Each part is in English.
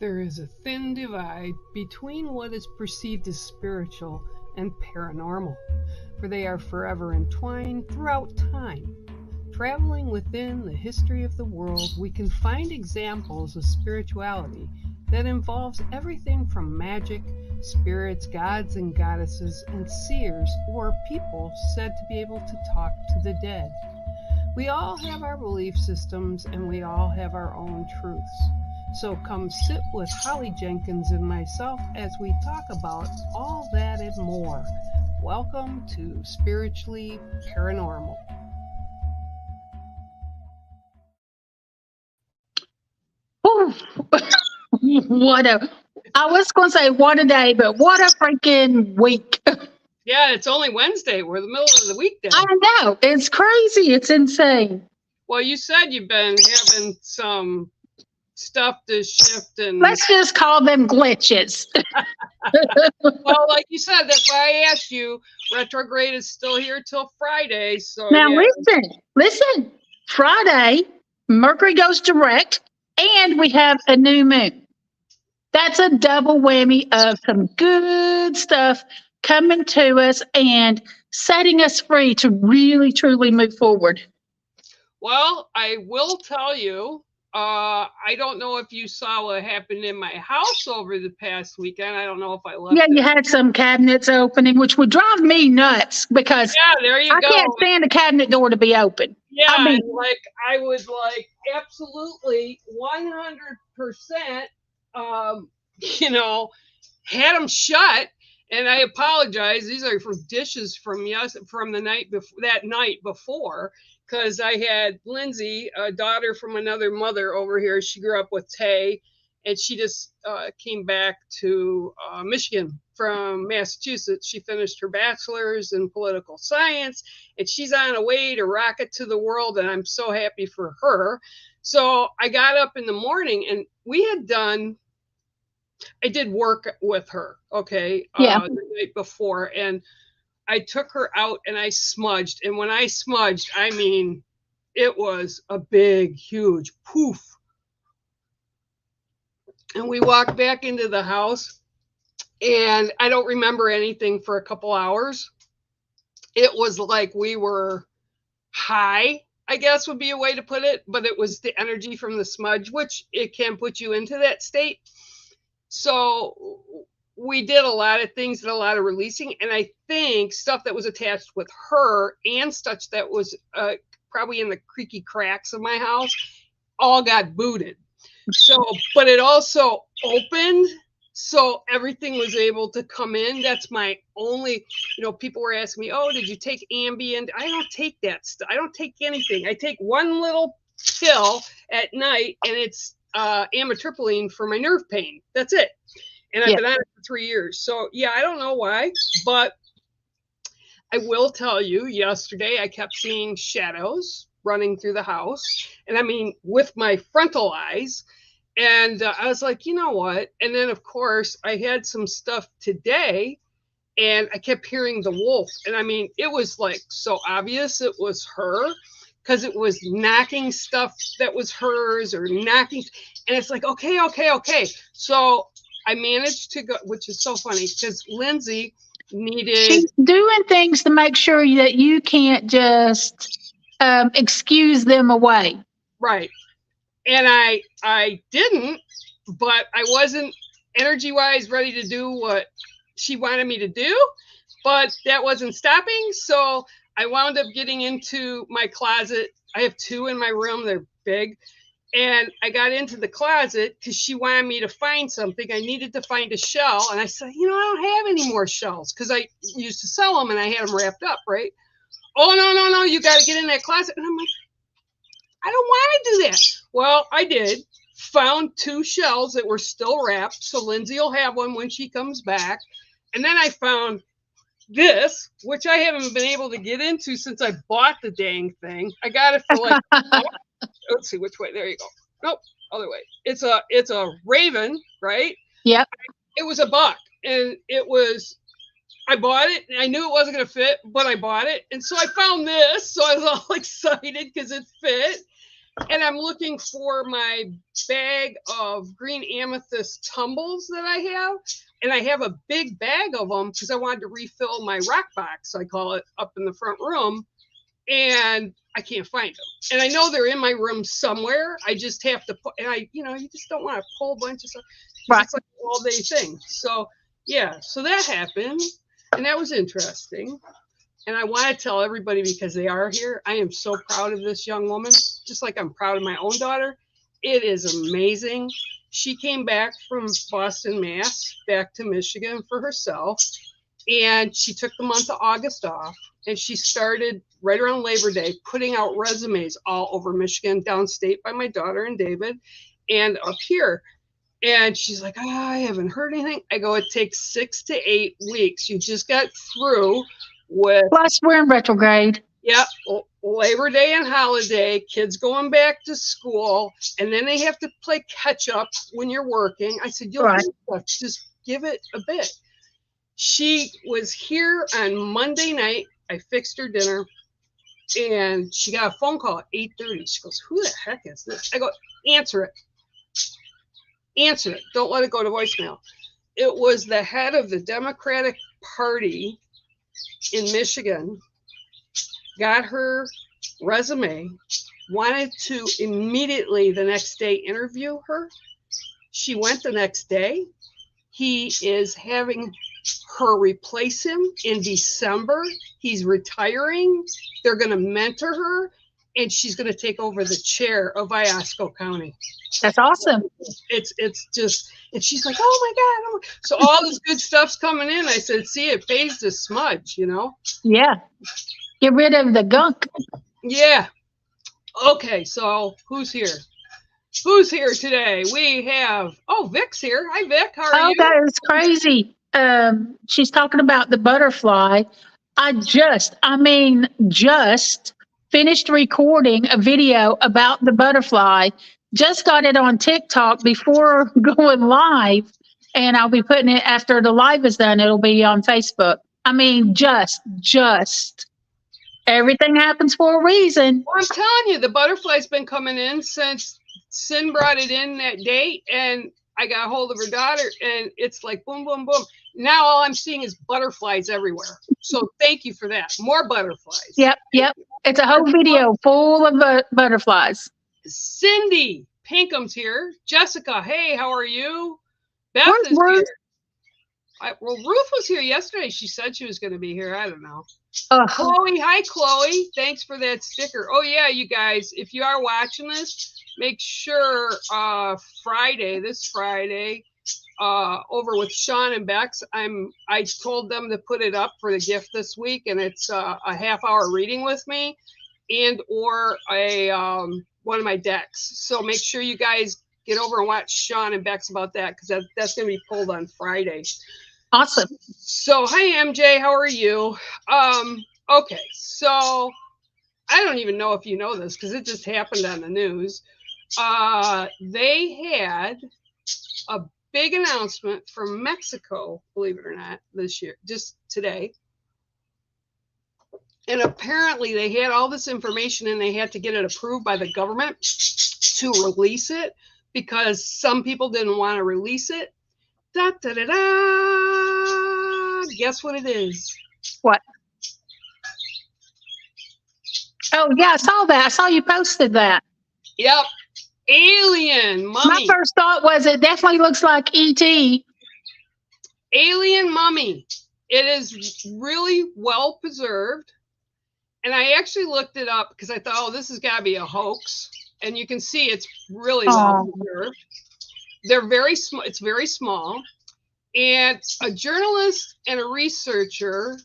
There is a thin divide between what is perceived as spiritual and paranormal, for they are forever entwined throughout time. Traveling within the history of the world, we can find examples of spirituality that involves everything from magic, spirits, gods and goddesses, and seers or people said to be able to talk to the dead. We all have our belief systems and we all have our own truths. So come sit with Holly Jenkins and myself as we talk about all that and more. Welcome to Spiritually Paranormal. I was going to say what a day, but what a freaking week. Yeah, it's only Wednesday. We're in the middle of the week then. I know. It's crazy. It's insane. Well, you said you've been having some stuff to shift and... Let's just call them glitches. Well, like you said, that's why I asked you. Retrograde is still here till Friday. So now yeah. listen. Friday, Mercury goes direct, and we have a new moon. That's a double whammy of some good stuff coming to us and setting us free to really, truly move forward. Well, I will tell you, I don't know if you saw what happened in my house over the past weekend. I don't know if I left. Yeah, you had some cabinets opening, which would drive me nuts because there you I go. can't stand a cabinet door to be open. Yeah, I mean, I was absolutely 100%, had them shut. And I apologize. These are from dishes from the night before, that night before, because I had Lindsay, a daughter from another mother over here. She grew up with Tay, and she just came back to Michigan from Massachusetts. She finished her bachelor's in political science, and she's on a way to rocket to the world, and I'm so happy for her. So I got up in the morning, and I did work with her, okay, the night before, and I took her out and I smudged. And when I smudged, I mean, it was a big, huge poof. And we walked back into the house, and I don't remember anything for a couple hours. It was like we were high, I guess would be a way to put it, but it was the energy from the smudge, which it can put you into that state. So we did a lot of things and a lot of releasing. And I think stuff that was attached with her and stuff that was probably in the creaky cracks of my house all got booted. So, but it also opened. So everything was able to come in. That's my only, people were asking me, oh, did you take Ambien? I don't take that stuff. I don't take anything. I take one little pill at night, and it's amitriptyline for my nerve pain. That's it. And I've been on it for 3 years. So yeah, I don't know why, but I will tell you, yesterday I kept seeing shadows running through the house, and I mean with my frontal eyes. And I was like, you know what? And then of course I had some stuff today, and I kept hearing the wolf. And I mean, it was like so obvious it was her, because it was knocking stuff that was hers or knocking. And it's like, okay. So I managed to go, which is so funny because Lindsay she's doing things to make sure that you can't just excuse them away. Right. And I didn't, but I wasn't energy-wise ready to do what she wanted me to do, but that wasn't stopping. So I wound up getting into my closet. I have 2 in my room. They're big. And I got into the closet because she wanted me to find something. I needed to find a shell. And I said, I don't have any more shells because I used to sell them and I had them wrapped up, right? Oh, no, you got to get in that closet. And I'm like, I don't want to do that. Well, I did. Found 2 shells that were still wrapped. So Lindsay will have one when she comes back. And then I found this, which I haven't been able to get into since I bought the dang thing. I got it for let's see which way. There you go. Nope, other way. It's a raven, right? Yep. It was $1, and I bought it, and I knew it wasn't going to fit, but I bought it, and so I found this, so I was all excited because it fit. and I'm looking for my bag of green amethyst tumbles that I have. And I have a big bag of them because I wanted to refill my rock box, I call it, up in the front room. And I can't find them. And I know they're in my room somewhere. I just have to put, and you just don't want to pull a bunch of stuff. Right. It's like an all day thing. So, yeah, so that happened. And that was interesting. And I want to tell everybody, because they are here, I am so proud of this young woman, just like I'm proud of my own daughter. It is amazing. She came back from Boston, Mass, back to Michigan for herself. And she took the month of August off. And she started right around Labor Day putting out resumes all over Michigan, downstate by my daughter and David, and up here. And she's like, I haven't heard anything. I go, it takes 6 to 8 weeks. You just got through with. Plus, we're in retrograde. Yep. Labor Day and holiday, kids going back to school, and then they have to play catch up when you're working. I said, you'll just give it a bit. She was here on Monday night. I fixed her dinner, and she got a phone call at 8:30. She goes, who the heck is this? I go, answer it. Answer it. Don't let it go to voicemail. It was the head of the Democratic Party in Michigan, got her resume, wanted to immediately the next day interview her. She went the next day. He is having her replace him in December. He's retiring. They're going to mentor her, and she's going to take over the chair of Iosco County. That's awesome. It's just, and she's like, oh my God. So all this good stuff's coming in. I said, see, it pays to smudge, Yeah. Get rid of the gunk. Yeah. Okay, so who's here? Who's here today? We have, Vic's here. Hi, Vic. How are you? Oh, that is crazy. She's talking about the butterfly. I just finished recording a video about the butterfly. Just got it on TikTok before going live, and I'll be putting it after the live is done. It'll be on Facebook. Just everything happens for a reason. Well, I'm telling you, the butterfly's been coming in since Sin brought it in that date, and I got a hold of her daughter, and it's like boom, boom, boom. Now all I'm seeing is butterflies everywhere. So thank you for that. More butterflies. Yep. It's a whole video full of butterflies. Cindy Pinkham's here. Jessica, hey, how are you? Beth Where's is Ruth? here. Ruth was here yesterday. She said she was going to be here. I don't know. Chloe, hi, Chloe. Thanks for that sticker. Oh, yeah, you guys, if you are watching this, make sure this Friday, over with Sean and Bex, I told them to put it up for the gift this week, and it's a half-hour reading with me and or one of my decks. So make sure you guys get over and watch Sean and Bex about that, because that's going to be pulled on Friday. Awesome. So, hi, MJ. How are you? Okay, so I don't even know if you know this because it just happened on the news. They had a big announcement from Mexico, believe it or not, this year, just today. And apparently they had all this information and they had to get it approved by the government to release it because some people didn't want to release it. Da, da, da, da. Guess what it is? What? Oh, yeah, I saw that. I saw you posted that. Yep. Alien mummy. My first thought was it definitely looks like E.T. Alien mummy. It is really well preserved. And I actually looked it up because I thought, this has got to be a hoax. And you can see it's really well preserved. They're very small. It's very small. And a journalist and a researcher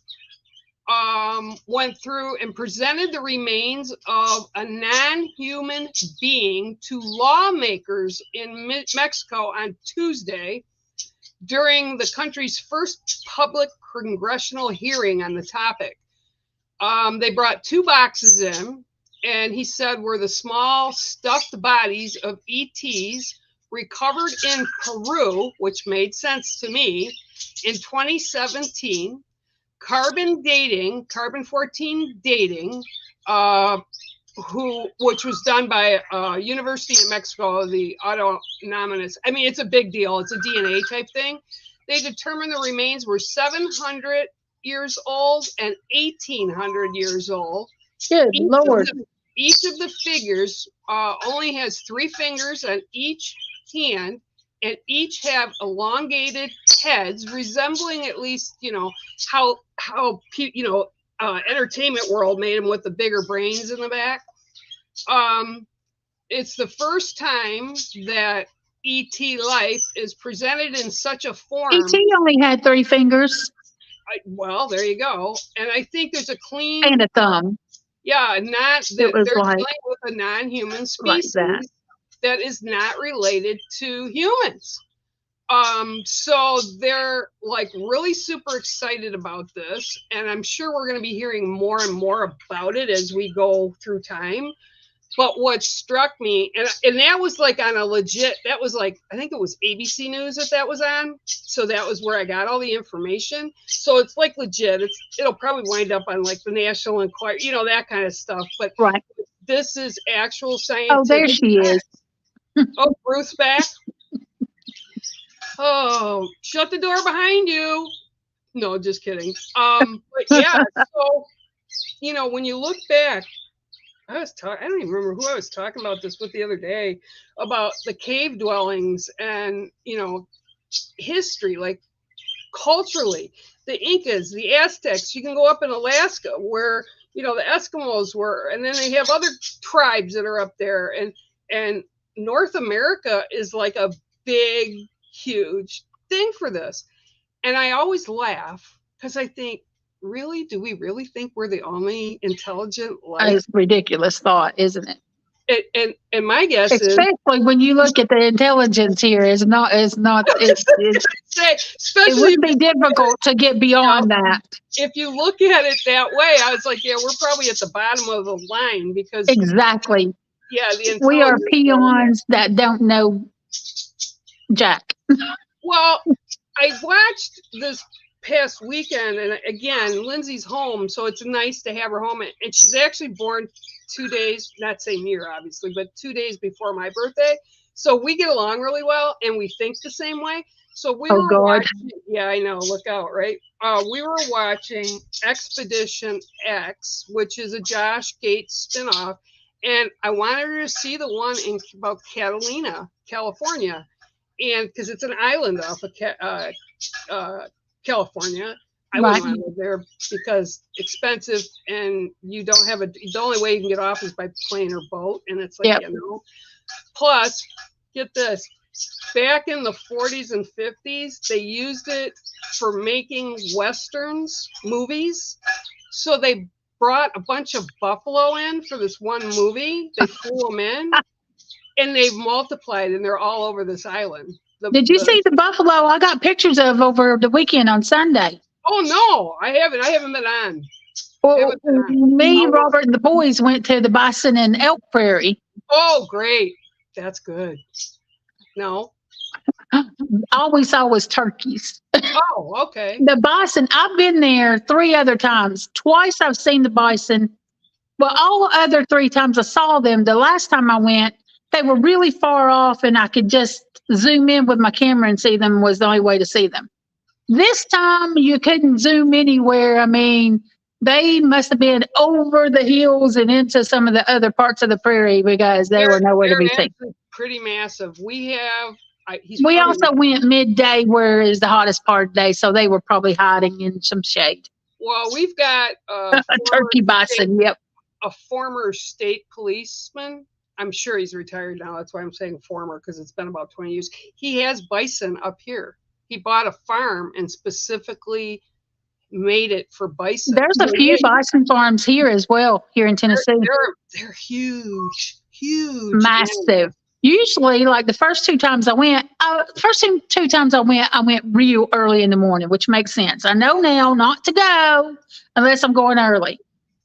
went through and presented the remains of a non-human being to lawmakers in Mexico on Tuesday during the country's first public congressional hearing on the topic. They brought 2 boxes in, and he said were the small stuffed bodies of ETs recovered in Peru, which made sense to me, in 2017. Carbon 14 dating which was done by University of Mexico, the autonomous. I mean, it's a big deal. It's a DNA type thing. They determined the remains were 700 years old and 1,800 years old. Good Lord. Each of the figures only has 3 fingers on each hand, and each have elongated heads, resembling at least, how entertainment world made them with the bigger brains in the back. It's the first time that ET life is presented in such a form. ET only had 3 fingers. Well, there you go. And I think there's a clean and a thumb. Yeah, they're like, dealing with a non-human species that is not related to humans. So they're like really super excited about this, and I'm sure we're going to be hearing more and more about it as we go through time. But what struck me, and that was like on a legit, that was like, I think it was ABC News that was on. So that was where I got all the information. So it's like legit. It'll probably wind up on like the National Enquirer, that kind of stuff. But this is actual scientific. Oh, there she is. Oh, Ruth's back. Oh, shut the door behind you. No, just kidding. But yeah, so, when you look back, I don't even remember who I was talking about this with the other day, about the cave dwellings and, history, like culturally, the Incas, the Aztecs. You can go up in Alaska where, the Eskimos were, and then they have other tribes that are up there. And North America is like a big, huge thing for this. And I always laugh because I think, really? Do we really think we're the only intelligent life? It's a ridiculous thought, isn't it? And my guess especially when you look at the intelligence here, it would be difficult to get beyond that. If you look at it that way, I was like, yeah, we're probably at the bottom of the line because exactly. Yeah, we are peons that don't know jack. Well, I watched this past weekend, and again, Lindsay's home, so it's nice to have her home, and she's actually born 2 days, not same year obviously, but 2 days before my birthday, so we get along really well and we think the same way. So we were watching, yeah, I know, look out, right? We were watching Expedition X, which is a Josh Gates spinoff, and I wanted her to see the one about Catalina, California, and because it's an island off of California. I wouldn't want to live there because expensive, and you don't have the only way you can get off is by plane or boat, and it's like, Plus, get this, back in the 40s and 50s, they used it for making Westerns, movies. So they brought a bunch of buffalo in for this one movie. They flew them in, and they've multiplied, and they're all over this island. Did you see the buffalo I got pictures of over the weekend on Sunday? Oh, no, I haven't. I haven't been on. Well, me, Robert, and the boys went to the Bison and Elk Prairie. Oh, great. That's good. No. All we saw was turkeys. Oh, okay. The bison, I've been there 3 other times. Twice I've seen the bison. Well, all the other 3 times I saw them, the last time I went, they were really far off and I could just zoom in with my camera and see them was the only way to see them. This time you couldn't zoom anywhere. I mean, they must have been over the hills and into some of the other parts of the prairie because they were nowhere to be seen. Pretty massive. We also went midday, where is the hottest part of the day, so they were probably hiding in some shade. Well, we've got a turkey bison. A former state policeman. I'm sure he's retired now. That's why I'm saying former, because it's been about 20 years. He has bison up here. He bought a farm and specifically made it for bison. There's a few bison farms here as well, here in Tennessee. They're huge, massive. Usually, like the first 2 times I went, I went real early in the morning, which makes sense. I know now not to go unless I'm going early.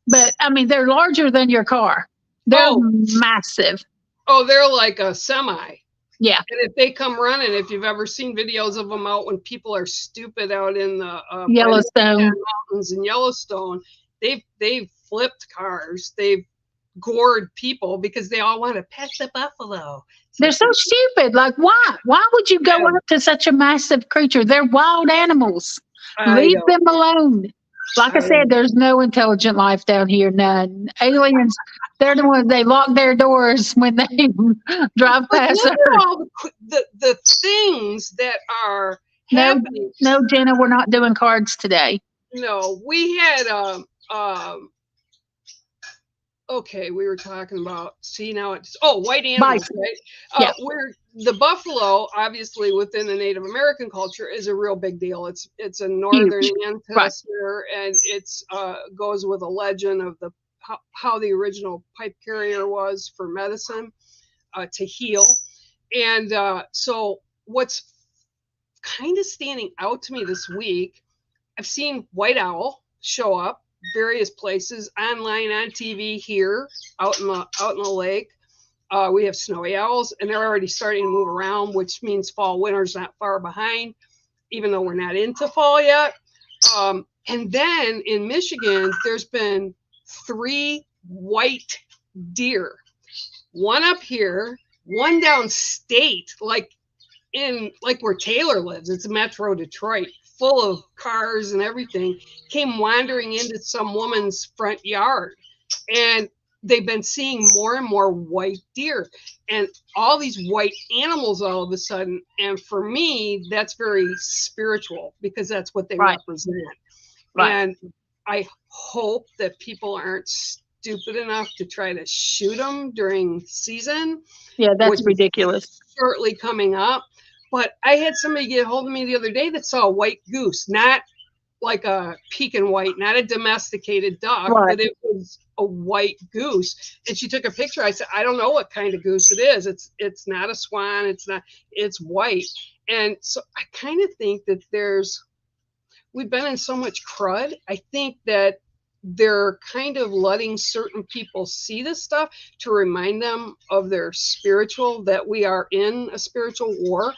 But I mean, they're larger than your car. They're massive. Oh, they're like a semi. Yeah. And if they come running, if you've ever seen videos of them out when people are stupid out in the Yellowstone mountains in Yellowstone, they've flipped cars. They've gored people because they all want to pet the buffalo. They're so stupid. Like, why? Why would you go up to such a massive creature? They're wild animals. Leave them alone. Like I said, there's no intelligent life down here. None. Aliens, they're the ones, they lock their doors when they drive past Earth. All the things that are happening. No, Jenna, we're not doing cards today. No, we had okay, we were talking about, see now it's, white animals, right? Where the buffalo, obviously within the Native American culture, is a real big deal. It's a northern ancestor, and it's goes with a legend of how the original pipe carrier was for medicine to heal. And so what's kind of standing out to me this week, I've seen white owl show up various places, online, on TV, here out in the lake. We have snowy owls, and they're already starting to move around, which means fall, winter's not far behind, even though we're not into fall yet. And then in Michigan, there's been 3 white deer, one up here, one downstate, like where Taylor lives. It's Metro Detroit, full of cars and everything, came wandering into some woman's front yard. And they've been seeing more and more white deer and all these white animals all of a sudden. And for me, that's very spiritual, because that's what they represent. And I hope that people aren't stupid enough to try to shoot them during season. Yeah, that's ridiculous. Shortly coming up. But I had somebody get a hold of me the other day that saw a white goose, not like a Pekin white, not a domesticated duck, but it was a white goose. And she took a picture. I said, I don't know what kind of goose it is. It's not a swan. It's white. And so I kind of think that we've been in so much crud. I think that they're kind of letting certain people see this stuff to remind them of their spiritual, that we are in a spiritual war,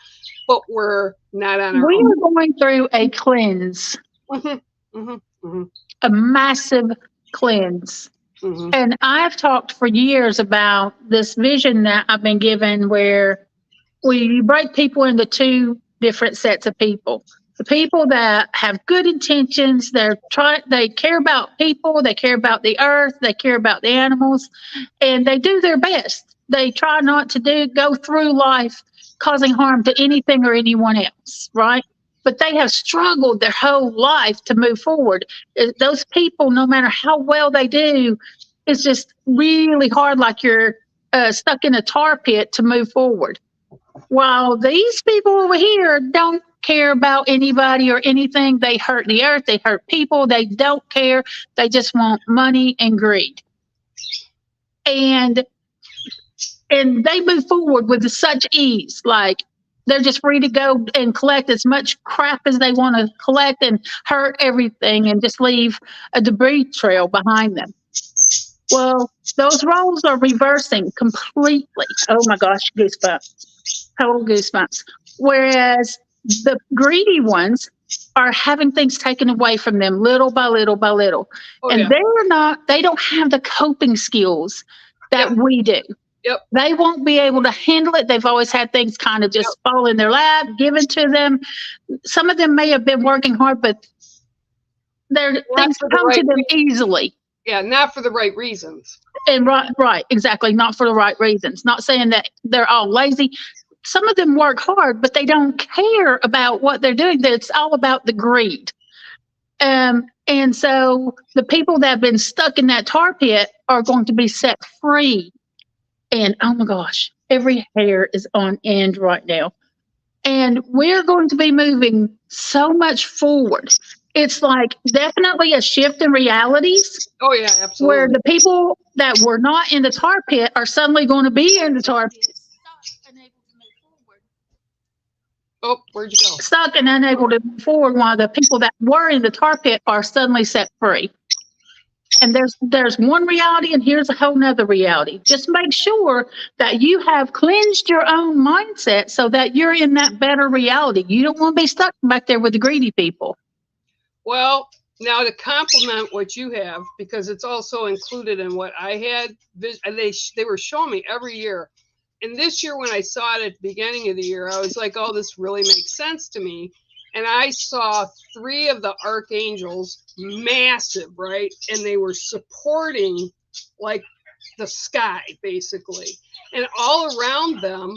but we're not on our own. We are going through a cleanse, a massive cleanse. And I've talked for years about this vision that I've been given, where we break people into 2 different sets of people. The people that have good intentions, they care about people, they care about the earth, they care about the animals, and they do their best. They try not to go through life causing harm to anything or anyone else, right? But they have struggled their whole life to move forward. Those people, no matter how well they do, it's just really hard, like you're stuck in a tar pit to move forward. While these people over here don't care about anybody or anything. They hurt the earth. They hurt people. They don't care. They just want money and greed. And they move forward with such ease. Like, they're just free to go and collect as much crap as they want to collect and hurt everything and just leave a debris trail behind them. Well, those roles are reversing completely. Oh my gosh, goosebumps. Total goosebumps. Whereas the greedy ones are having things taken away from them little by little by little. And they don't have the coping skills that we do. Yep. They won't be able to handle it. They've always had things kind of just fall in their lap, given to them. Some of them may have been working hard, but things come to them easily. Yeah, not for the right reasons. And right, exactly. Not for the right reasons. Not saying that they're all lazy. Some of them work hard, but they don't care about what they're doing. It's all about the greed. And so the people that have been stuck in that tar pit are going to be set free. And oh my gosh, every hair is on end right now. And we're going to be moving so much forward. It's like definitely a shift in realities. Oh, yeah, absolutely. Where the people that were not in the tar pit are suddenly going to be in the tar pit. Stuck and able to move forward. Oh, where'd you go? Stuck and unable to move forward, while the people that were in the tar pit are suddenly set free. And there's one reality, and here's a whole nother reality. Just make sure that you have cleansed your own mindset so that you're in that better reality. You don't want to be stuck back there with the greedy people. Well, Now, to complement what you have, because it's also included in what I had, they were showing me every year. And this year, when I saw it at the beginning of the year, I was like, oh, this really makes sense to me. And I saw 3 of the archangels, massive, right? And they were supporting like the sky, basically. And all around them,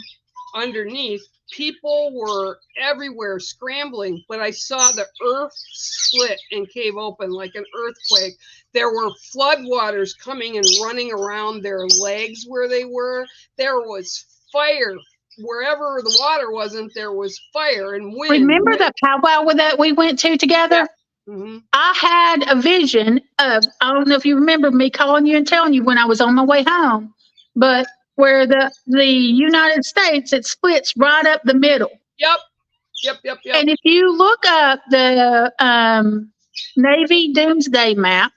underneath, people were everywhere scrambling, but I saw the earth split and cave open like an earthquake. There were floodwaters coming and running around their legs where they were. There was fire. Wherever the water wasn't, there was fire and wind. Remember the powwow that we went to together? Yeah. Mm-hmm. I had a vision of, I don't know if you remember me calling you and telling you when I was on my way home, but where the United States, it splits right up the middle. Yep. And if you look up the Navy Doomsday map,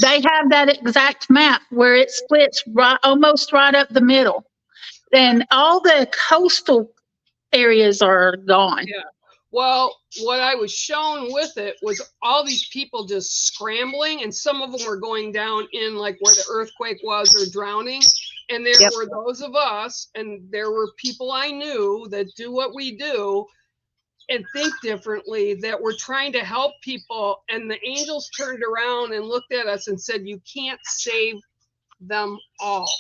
they have that exact map where it splits right, almost right up the middle. And all the coastal areas are gone. Yeah. Well, what I was shown with it was all these people just scrambling, and some of them were going down in like where the earthquake was or drowning. And there were those of us, and there were people I knew that do what we do and think differently, that were trying to help people. And the angels turned around and looked at us and said, you can't save them all.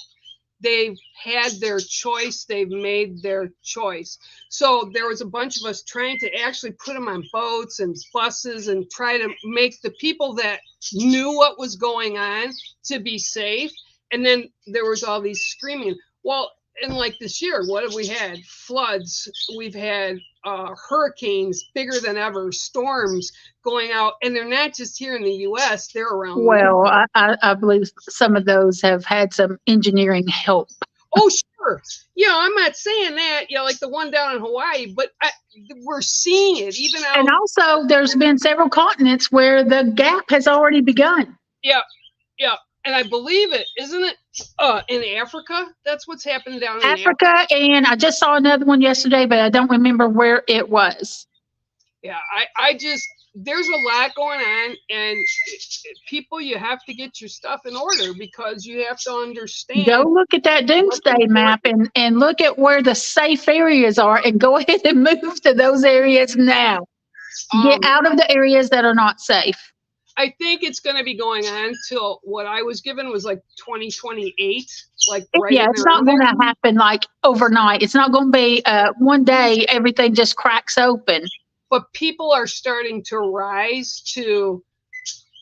They've had their choice. They've made their choice. So there was a bunch of us trying to actually put them on boats and buses and try to make the people that knew what was going on to be safe. And then there was all these screaming. Well, and like this year, what have we had? Floods. We've had hurricanes bigger than ever, storms going out, and they're not just here in the U.S., they're around. Well, I believe some of those have had some engineering help. Oh, sure. Yeah, I'm not saying that, like the one down in Hawaii, but we're seeing it even out. And also, there's been several continents where the gap has already begun. Yeah. And I believe it, isn't it? In Africa, that's what's happened down in Africa. And I just saw another one yesterday, but I don't remember where it was. Yeah, I just, there's a lot going on, and people, you have to get your stuff in order because you have to understand. Go look at that doomsday map and look at where the safe areas are, and go ahead and move to those areas now. Get out of the areas that are not safe. I think it's going to be going on till what I was given was like 2028. Like right. Yeah, it's not going to happen like overnight. It's not going to be one day everything just cracks open. But people are starting to rise to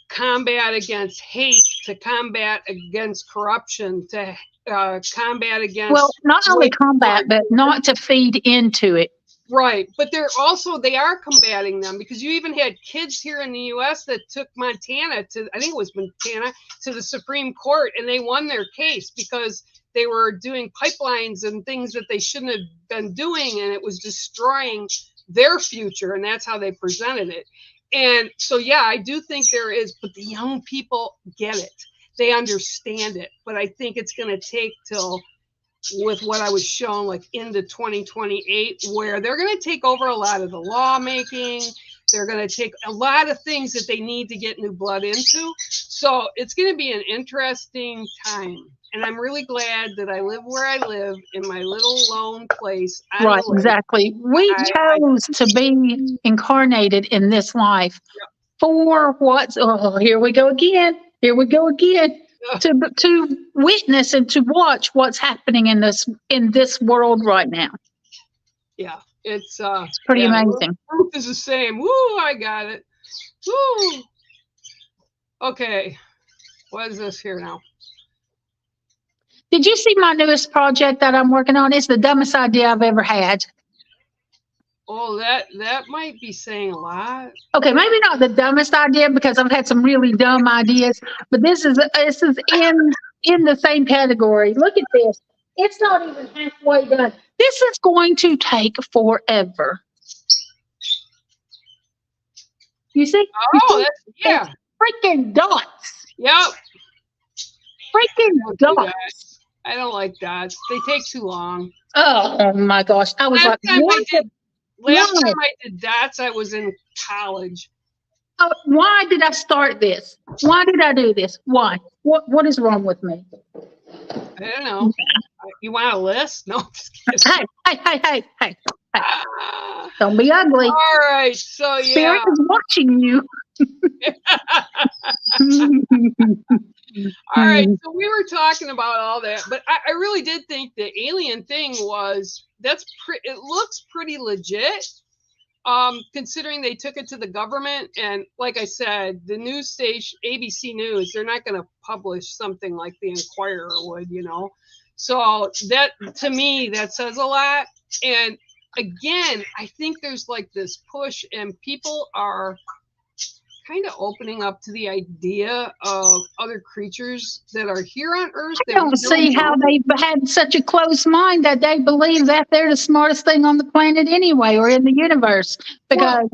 combat against hate, to combat against corruption, to combat against. Well, not only combat, but not to feed into it. Right. But they are combating them, because you even had kids here in the U.S. that took Montana to the Supreme Court, and they won their case because they were doing pipelines and things that they shouldn't have been doing, and it was destroying their future, and that's how they presented it. And so, yeah, I do think there is, but the young people get it. They understand it. But I think it's going to take till, with what I was shown, like into 2028, where they're going to take over a lot of the lawmaking. They're going to take a lot of things that they need to get new blood into. So it's going to be an interesting time. And I'm really glad that I live where I live, in my little lone place. Right, exactly. We chose to be incarnated in this life for what's, here we go again. To witness and to watch what's happening in this world right now. Yeah, it's pretty amazing. Ruth is the same. Woo, I got it. Woo. Okay, what is this here now? Did you see my newest project that I'm working on? It's the dumbest idea I've ever had. Oh, that might be saying a lot. Okay, maybe not the dumbest idea, because I've had some really dumb ideas, but this is in the same category. Look at this. It's not even halfway done. This is going to take forever. You see? Oh, yeah. Freaking dots. Yep. Freaking dots. I don't like dots. They take too long. Oh my gosh. I was Last time I did dots, I was in college. Why did I start this? Why did I do this? Why? What is wrong with me? I don't know. You want a list? No, just kidding. Hey. Don't be ugly. All right. So, yeah. Spirit is watching you. All right. So we were talking about all that, but I really did think the alien thing it looks pretty legit. Considering they took it to the government, and like I said, the news station, ABC News, they're not going to publish something like the Inquirer would, So that, to me, that says a lot. And again, I think there's like this push, and people are kind of opening up to the idea of other creatures that are here on Earth. I don't see how they've had such a close mind that they believe that they're the smartest thing on the planet anyway, or in the universe, because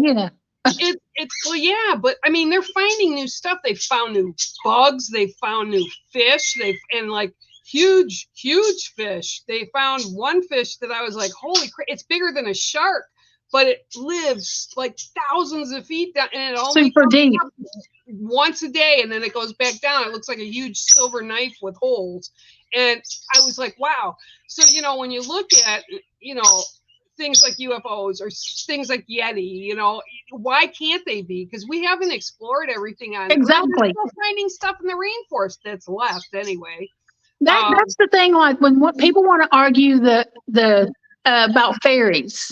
well, yeah, but I mean, they're finding new stuff. They found new bugs. They found new fish. And like huge fish. They found one fish that I was like, holy crap! It's bigger than a shark, but it lives like thousands of feet down, and it only super deep once a day, and then it goes back down. It looks like a huge silver knife with holes. And I was like, wow. So, when you look at, things like UFOs or things like Yeti, why can't they be? Because we haven't explored everything on exactly. We're still finding stuff in the rainforest that's left anyway. That's the thing. Like when people want to argue the about fairies,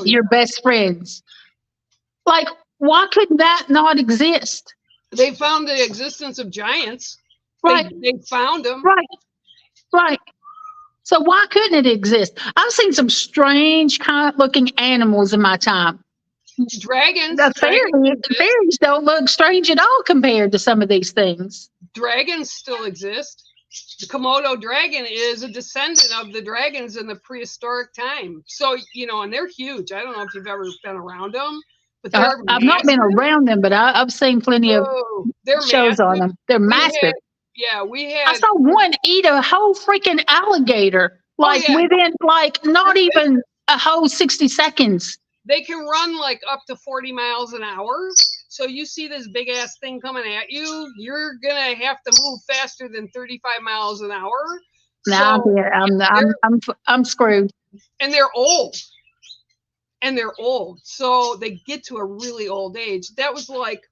your best friends, like why could that not exist? They found the existence of giants. Right. They found them. Right. So why couldn't it exist? I've seen some strange kind of looking animals in my time. Dragons. Fairies don't look strange at all compared to some of these things. Dragons still exist. The Komodo dragon is a descendant of the dragons in the prehistoric time. So, and they're huge. I don't know if you've ever been around them, but I've not been around them, but I've seen plenty of shows on them. They're massive. I saw one eat a whole freaking alligator, within not even a whole 60 seconds. They can run like up to 40 miles an hour. So you see this big ass thing coming at you, you're gonna have to move faster than 35 miles an hour. I'm screwed. And they're old. So they get to a really old age. That was like,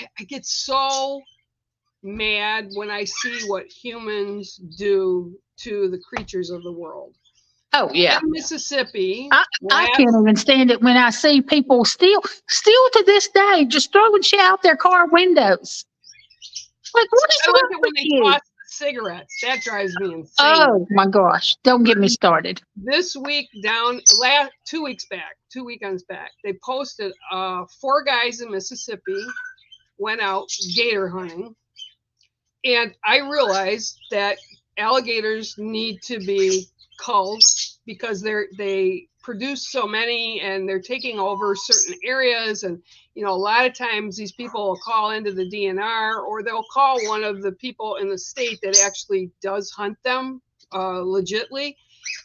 I get so mad when I see what humans do to the creatures of the world. Oh yeah, in Mississippi. I can't even stand it when I see people still to this day just throwing shit out their car windows. Like what is wrong with you? Toss the cigarettes. That drives me insane. Oh my gosh! Don't get me started. This week 2 weekends back, they posted 4 guys in Mississippi went out gator hunting. And I realized that alligators need to be culled because they produce so many and they're taking over certain areas. And, a lot of times these people will call into the DNR or they'll call one of the people in the state that actually does hunt them legitly.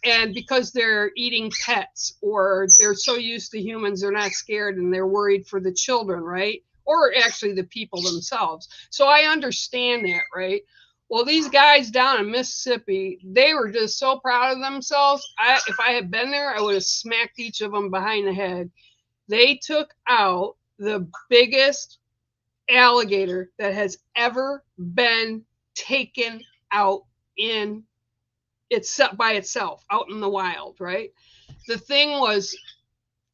And because they're eating pets or they're so used to humans, they're not scared and they're worried for the children, right? Or actually the people themselves. So I understand that, right? Well, these guys down in Mississippi, they were just so proud of themselves. If I had been there, I would have smacked each of them behind the head. They took out the biggest alligator that has ever been taken out by itself, out in the wild, right? The thing was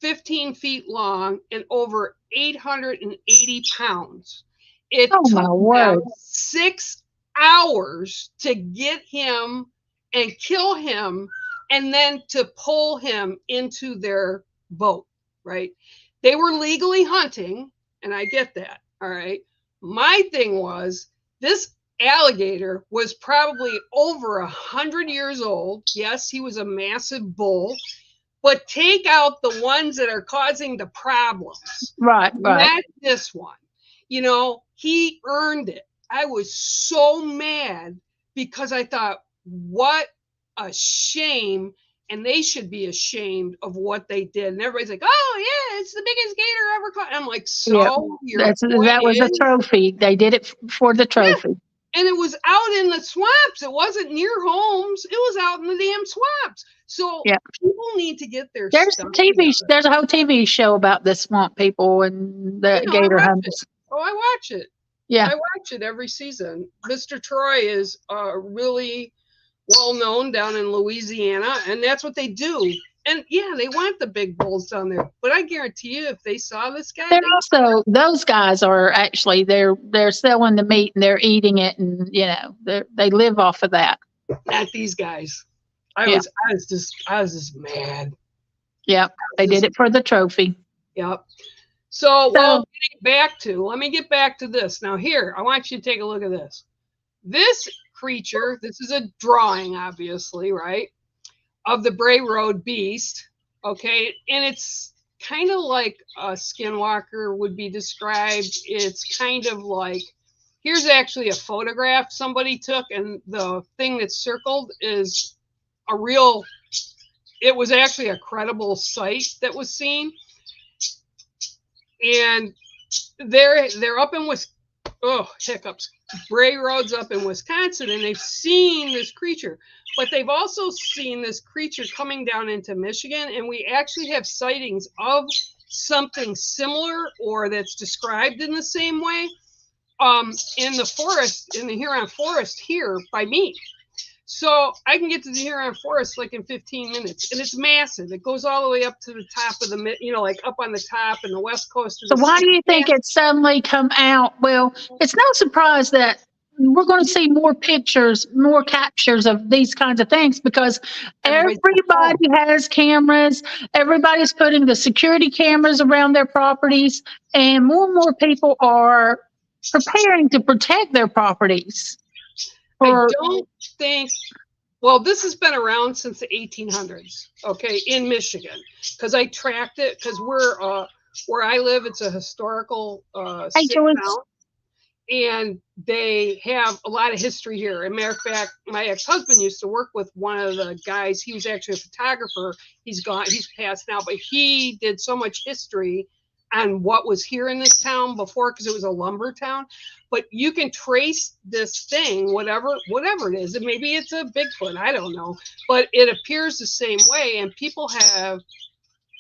15 feet long and over 880 pounds. It took them 6 hours to get him and kill him and then to pull him into their boat, right? They were legally hunting, and I get that, all right? My thing was, this alligator was probably over 100 years old. Yes, he was a massive bull. But take out the ones that are causing the problems. Right. Not this one. He earned it. I was so mad because I thought, what a shame. and they should be ashamed of what they did. And everybody's like, "Oh yeah, it's the biggest gator ever caught." I'm like, "So your point that was a is, trophy. They did it for the trophy. and it was out in the swamps. It wasn't near homes. It was out in the damn swamps." So people need to get their There's stuff a TV. together. There's a whole TV show about the swamp people and the gator hunters. I watch it. Yeah, I watch it every season. Mr. Troy is really well known down in Louisiana, and that's what they do. And yeah, they want the big bulls down there. But I guarantee you, if they saw this guy, they're also, those guys are actually they're selling the meat and they're eating it, and they live off of that. Not these guys. I was just mad. Yep, they did it for the trophy. Yep. So let me get back to this. Now here, I want you to take a look at this. This creature, this is a drawing, obviously, right, of the Bray Road beast. Okay, and it's kind of like a skinwalker would be described. It's kind of like, here's actually a photograph somebody took, and the thing that's circled is it was actually a credible site that was seen. And they're up in Bray Road's up in Wisconsin, and they've seen this creature, but they've also seen this creature coming down into Michigan, and we actually have sightings of something similar or that's described in the same way in the forest, in the Huron Forest here by me. So I can get to the Huron Forest like in 15 minutes, and it's massive. It goes all the way up to the top of the, like up on the top and the west coast. So why do you think it suddenly come out? Well, it's no surprise that we're going to see more pictures, more captures of these kinds of things, because everybody has cameras. Everybody's putting the security cameras around their properties, and more people are preparing to protect their properties. I don't think, well, this has been around since the 1800s, okay, in Michigan, because I tracked it, because where I live, it's a historical town, and they have a lot of history here. As a matter of fact, my ex-husband used to work with one of the guys. He was actually a photographer. He's passed now, but he did so much history on what was here in this town before, because it was a lumber town. But you can trace this thing, whatever it is, and maybe it's a Bigfoot, I don't know, but it appears the same way, and people have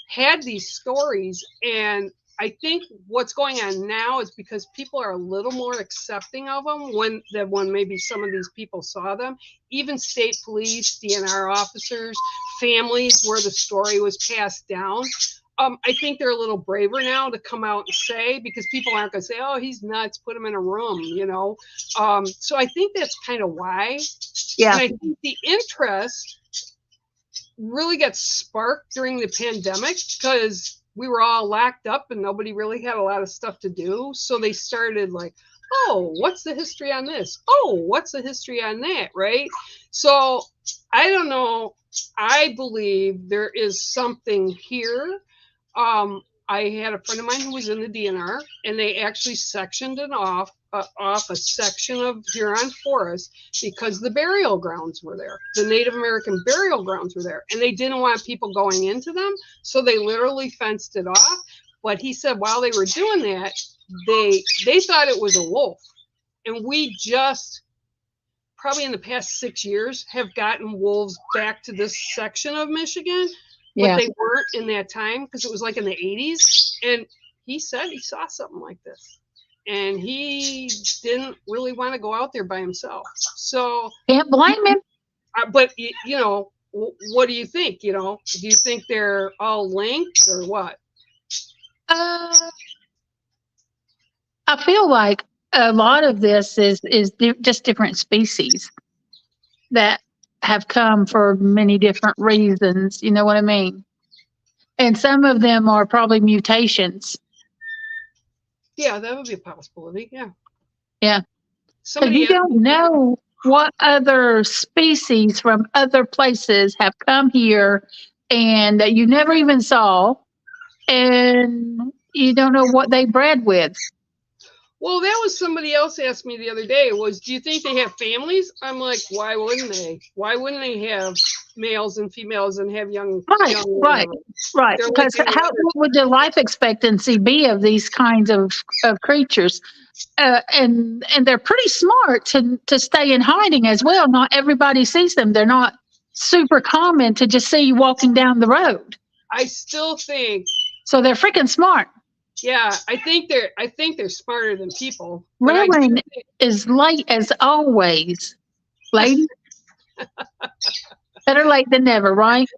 had these stories. And I think what's going on now is because people are a little more accepting of them than when maybe some of these people saw them. Even state police, DNR officers, families where the story was passed down. I think they're a little braver now to come out and say, because people aren't going to say, "Oh, he's nuts, put him in a room," So I think that's kind of why. Yeah. And I think the interest really got sparked during the pandemic, because we were all locked up and nobody really had a lot of stuff to do. So they started like, "Oh, what's the history on this? Oh, what's the history on that?" Right? So I don't know. I believe there is something here. I had a friend of mine who was in the DNR, and they actually sectioned it off a section of Huron Forest because the burial grounds were there. The Native American burial grounds were there, and they didn't want people going into them, so they literally fenced it off. But he said while they were doing that, they thought it was a wolf, and we just probably in the past 6 years have gotten wolves back to this section of Michigan. But they weren't in that time, because it was like in the 80s. And he said he saw something like this, and he didn't really want to go out there by himself. So can't blame him. But what do you think? Do you think they're all linked or what? I feel like a lot of this is just different species that have come for many different reasons. You know what I mean? And some of them are probably mutations. Yeah, that would be a possibility. Yeah. Yeah. Because you don't know what other species from other places have come here and that you never even saw, and you don't know what they bred with. Well, that was somebody else asked me the other day was, do you think they have families? I'm like, why wouldn't they? Why wouldn't they have males and females and have young, Right, young right, whatever? right. They're like Because any how other. what would the life expectancy be of these kinds of creatures? And they're pretty smart to stay in hiding as well. Not everybody sees them. They're not super common to just see you walking down the road. I still think, So they're freaking smart. yeah, I think they're smarter than people. But I do Raylene think, is late as always, lady. Better late than never, right?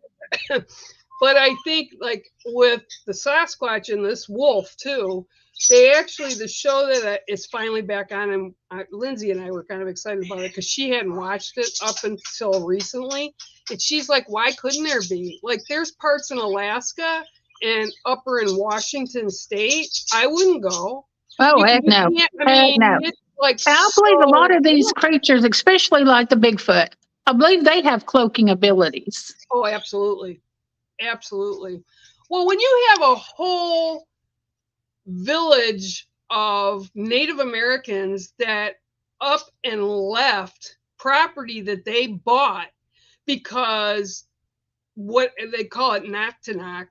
but I think like with the Sasquatch and this wolf too, they actually the show that is finally back on, and Lindsay and I were kind of excited about it because she hadn't watched it up until recently, and she's like, why couldn't there be? Like, there's parts in Alaska and upper in Washington State, I wouldn't go. Oh, heck no. Can't, I Heck mean, no. it's like I believe a lot of these so- creatures, especially like the Bigfoot, I believe they have cloaking abilities. Oh, absolutely. Absolutely. Well, when you have a whole village of Native Americans that up and left property that they bought because what they call it knock to knock,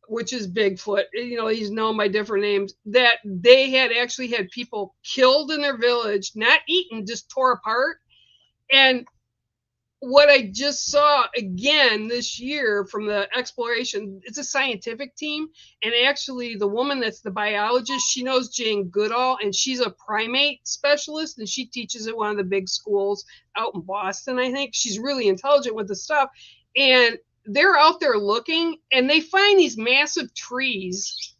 which is Bigfoot, you know, he's known by different names, that they had actually had people killed in their village, not eaten, just tore apart. And what I just saw again this year from the exploration, it's a scientific team. And actually, the woman that's the biologist, she knows Jane Goodall, and she's a primate specialist, and she teaches at one of the big schools out in Boston, I think. She's really intelligent with the stuff. And they're out there looking, and they find these massive trees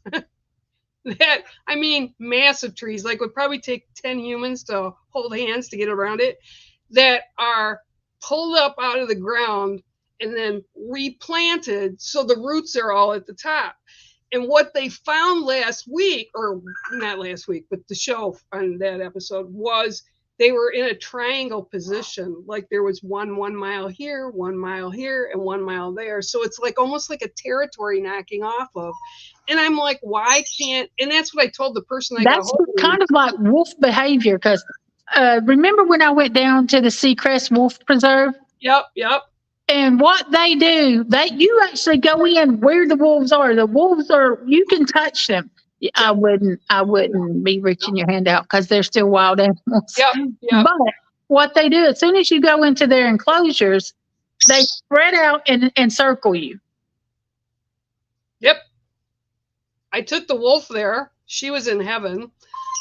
that, I mean, massive trees, like would probably take 10 humans to hold hands to get around it, that are pulled up out of the ground and then replanted, so the roots are all at the top. And what they found last week, or not last week, but the show on that episode, was they were in a triangle position. Like there was 1 mile here, 1 mile here, and 1 mile there. So it's like almost like a territory knocking off of. And I'm like, why can't? And that's what I told the person I got That's hold of. kind of like wolf behavior. Because remember when I went down to the Seacrest Wolf Preserve? Yep, yep. And what they do, you actually go in where the wolves are. The wolves are, you can touch them. I wouldn't be reaching your hand out because they're still wild animals. Yep, yep. But what they do, as soon as you go into their enclosures, they spread out and circle you. Yep. I took the wolf there. She was in heaven.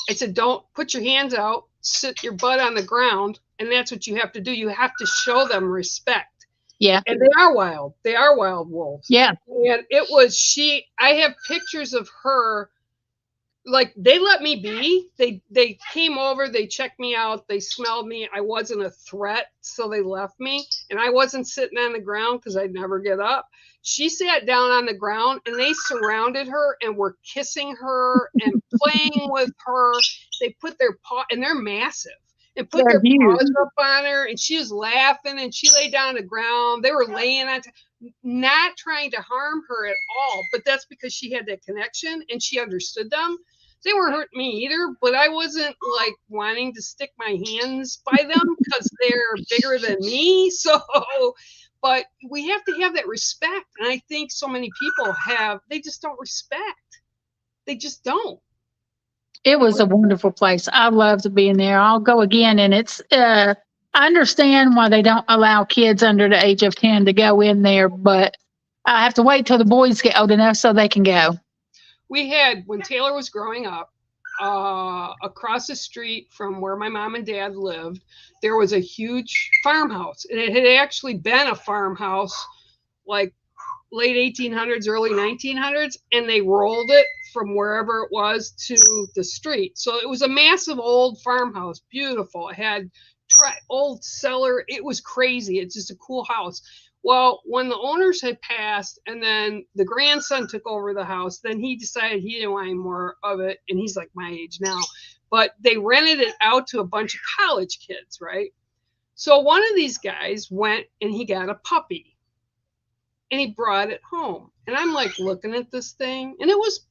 I said, don't put your hands out, sit your butt on the ground. And that's what you have to do. You have to show them respect. Yeah. And they are wild. They are wild wolves. Yeah. And it was I have pictures of her. Like, they let me be. They came over, they checked me out, they smelled me. I wasn't a threat, so they left me. And I wasn't sitting on the ground because I'd never get up. She sat down on the ground, and they surrounded her and were kissing her and playing with her. They put their paw, and they're massive, and put their paws up on her, and she was laughing, and she lay down on the ground. They were laying on not trying to harm her at all, but that's because she had that connection and she understood them. They weren't hurting me either, but I wasn't like wanting to stick my hands by them because they're bigger than me. So, but we have to have that respect. And I think so many people they just don't respect. They just don't. It was a wonderful place. I loved being there. I'll go again. And it's, I understand why they don't allow kids under the age of 10 to go in there, but I have to wait till the boys get old enough so they can go. We had, when Taylor was growing up, across the street from where my mom and dad lived, there was a huge farmhouse. And it had actually been a farmhouse like late 1800s, early 1900s. And they rolled it from wherever it was to the street. So it was a massive old farmhouse, beautiful. It had old cellar. It was crazy. It's just a cool house. Well, when the owners had passed and then the grandson took over the house, then he decided he didn't want any more of it. And he's like my age now. But they rented it out to a bunch of college kids, right? So one of these guys went and he got a puppy. And he brought it home. And I'm like looking at this thing. And it was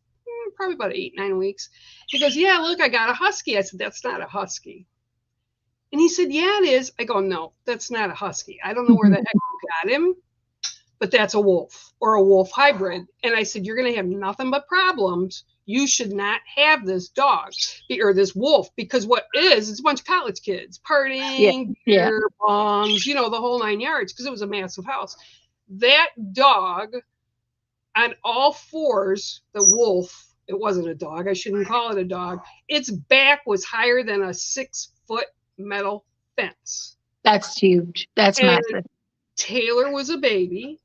probably about 8, 9 weeks. He goes, yeah, look, I got a husky. I said, that's not a husky. And he said, yeah, it is. I go, no, that's not a husky. I don't know where the heck you got him, but that's a wolf or a wolf hybrid. And I said, you're going to have nothing but problems. You should not have this dog or this wolf, because what it's a bunch of college kids partying, beer, bombs, the whole 9 yards, because it was a massive house. That dog on all fours, the wolf, it wasn't a dog. I shouldn't call it a dog. Its back was higher than a 6-foot metal fence. That's huge. That's massive. Taylor was a baby.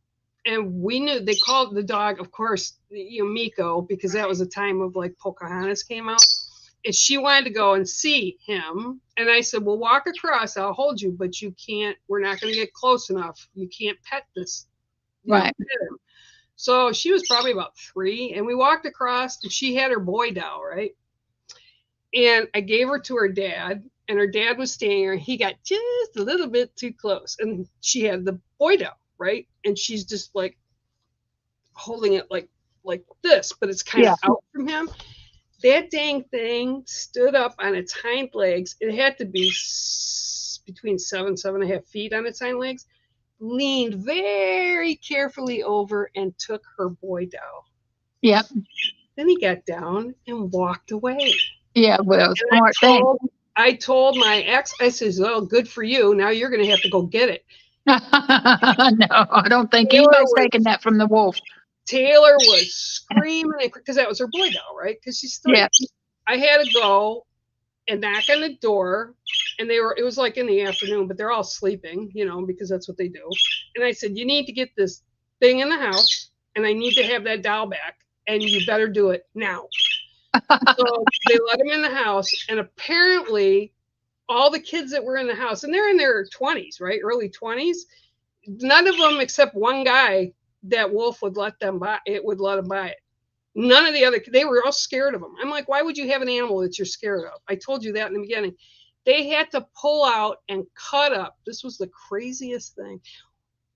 And we knew they called the dog, of course, Miko, because that was a time of like Pocahontas came out. And she wanted to go and see him. And I said, well, walk across. I'll hold you, but you can't. We're not going to get close enough. You can't pet this. Right. Pet him. So she was probably about 3. And we walked across and she had her boy doll, right? And I gave her to her dad. And her dad was standing there. He got just a little bit too close. And she had the boy doll. Right, and she's just like holding it like this, but it's kind of out from him. That dang thing stood up on its hind legs. It had to be between 7.5 feet on its hind legs. Leaned very carefully over and took her boy doll. Yep. Then he got down and walked away. Yeah, well, smart thing. I told my ex, I says, "Well, good for you. Now you're going to have to go get it." No, I don't think anybody's taking that from the wolf. Taylor was screaming because that was her boy doll, right? Because she's still. Yeah. I had to go and knock on the door, and it was like in the afternoon, but they're all sleeping, because that's what they do. And I said, you need to get this thing in the house, and I need to have that doll back, and you better do it now. So they let him in the house, and apparently all the kids that were in the house, and they're in their 20s, right? Early 20s. None of them except one guy, that wolf would let them buy it, would let them buy it. None of the other, they were all scared of him. I'm like, why would you have an animal that you're scared of? I told you that in the beginning. They had to pull out and cut up, this was the craziest thing,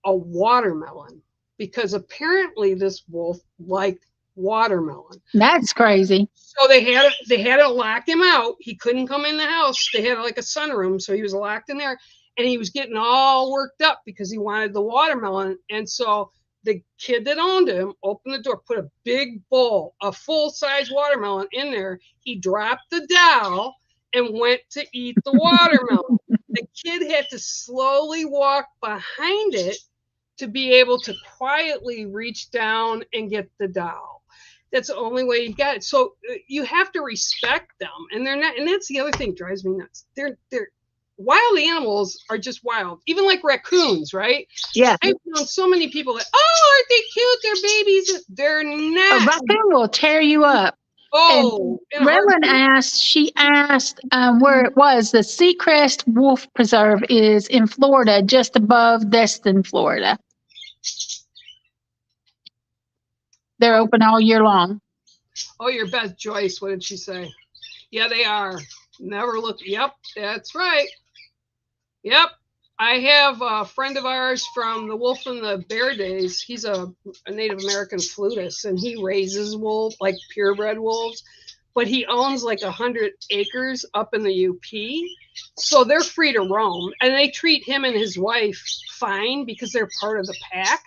a watermelon, because apparently this wolf liked watermelon. That's crazy. So they had to lock him out. He couldn't come in the house. They had like a sunroom, so he was locked in there, and he was getting all worked up because he wanted the watermelon. And so the kid that owned him opened the door, put a big bowl, a full-size watermelon in there. He dropped the doll and went to eat the watermelon. The kid had to slowly walk behind it to be able to quietly reach down and get the doll. That's the only way you got it. So you have to respect them, and they're not. And that's the other thing that drives me nuts. They're wild animals are just wild. Even like raccoons, right? Yeah. I've known so many people that, aren't they cute? They're babies. They're not. A raccoon will tear you up. Oh. Rellyn asked where it was. The Seacrest Wolf Preserve is in Florida, just above Destin, Florida. They're open all year long. Oh, your Beth Joyce. What did she say? Yeah, they are. Never look. Yep, that's right. Yep. I have a friend of ours from the Wolf and the Bear days. He's a Native American flutist, and he raises wolves, like purebred wolves, but he owns like 100 acres up in the UP. So they're free to roam, and they treat him and his wife fine because they're part of the pack.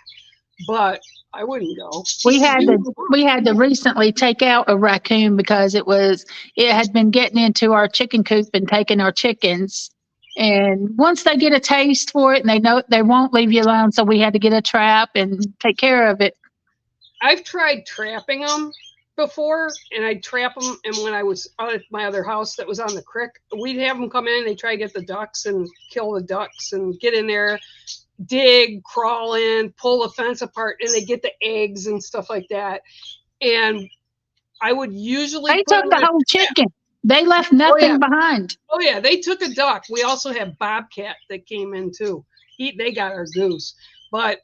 But I wouldn't go. We had to recently take out a raccoon because it had been getting into our chicken coop and taking our chickens. And once they get a taste for it, and they know they won't leave you alone, so we had to get a trap and take care of it. I've tried trapping them before, and I'd trap them. And when I was at my other house that was on the creek, we'd have them come in. They try to get the ducks and kill the ducks and get in there, dig, crawl in, pull the fence apart, and they get the eggs and stuff like that. And I would usually they took the whole chicken. They left nothing behind. Oh yeah, they took a duck. We also have bobcat that came in too. They got our goose, but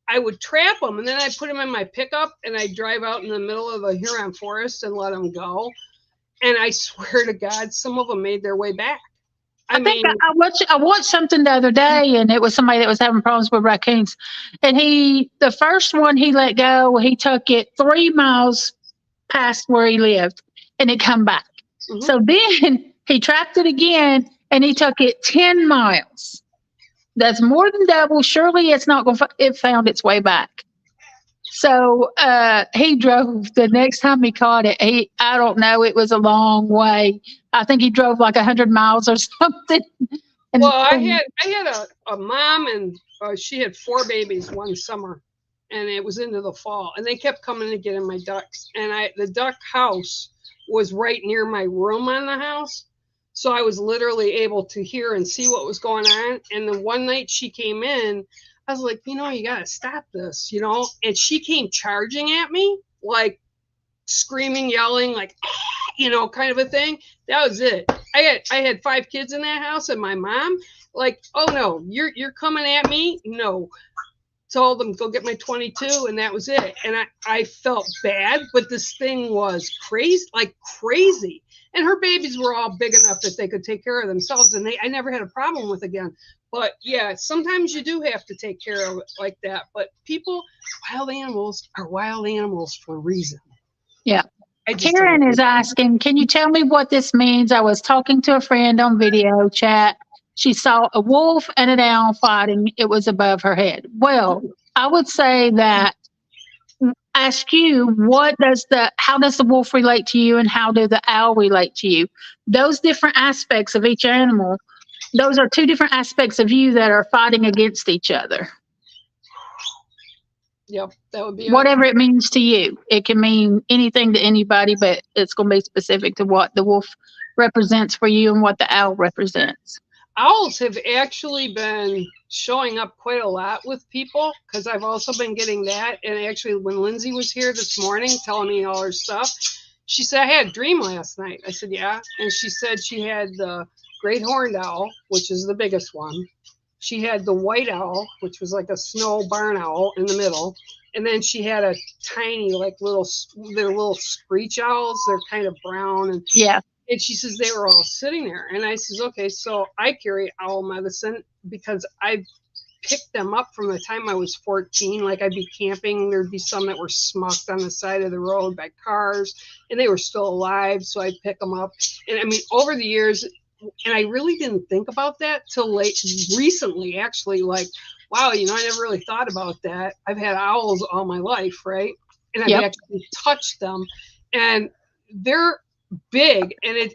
I would trap them, and then I put them in my pickup, and I drive out in the middle of the Huron forest and let them go. And I swear to God, some of them made their way back. I watched something the other day, and it was somebody that was having problems with raccoons. And the first one he let go, he took it 3 miles past where he lived, and it come back. Mhm. So then he tracked it again, and he took it 10 miles. That's more than double. Surely it's not going to, it found its way back. So he drove the next time he caught it. I don't know, it was a long way. I think he drove like 100 miles or something. And, Well, I had a mom, and she had 4 babies one summer, and it was into the fall, and they kept coming to get in my ducks. And the duck house was right near my room on the house, so I was literally able to hear and see what was going on. And then one night she came in, I was like, you gotta stop this, and she came charging at me, like screaming, yelling, like, kind of a thing. That was it. I had 5 kids in that house, and my mom, like, oh no, you're coming at me. No. Told them go get my 22, and that was it. And I felt bad, but this thing was crazy. And her babies were all big enough that they could take care of themselves, and I never had a problem with again. But yeah, sometimes you do have to take care of it like that. But wild animals are wild animals for a reason. yeah. Karen is asking, can you tell me what this means? I was talking to a friend on video chat. She saw a wolf and an owl fighting. It was above her head. Well, I would say that ask you, how does the wolf relate to you, and how do the owl relate to you? Those different aspects of each animal, those are 2 different aspects of you that are fighting against each other. Yep, that would be whatever it means to you. It can mean anything to anybody, but it's going to be specific to what the wolf represents for you and what the owl represents. Owls have actually been showing up quite a lot with people, because I've also been getting that. And actually, when Lindsay was here this morning telling me all her stuff, she said, I had a dream last night. I said, yeah. And she said she had the great horned owl, which is the biggest one. She had the white owl, which was like a snow barn owl in the middle. And then she had a tiny, they're little screech owls. They're kind of brown. And yeah. And she says they were all sitting there. And I says, okay, so I carry owl medicine because I picked them up from the time I was 14. Like, I'd be camping. There'd be some that were smucked on the side of the road by cars, and they were still alive. So I'd pick them up. And I mean, over the years, and I really didn't think about that till recently, actually, like, wow, I never really thought about that. I've had owls all my life, right? And I've actually touched them, and they're big, and it's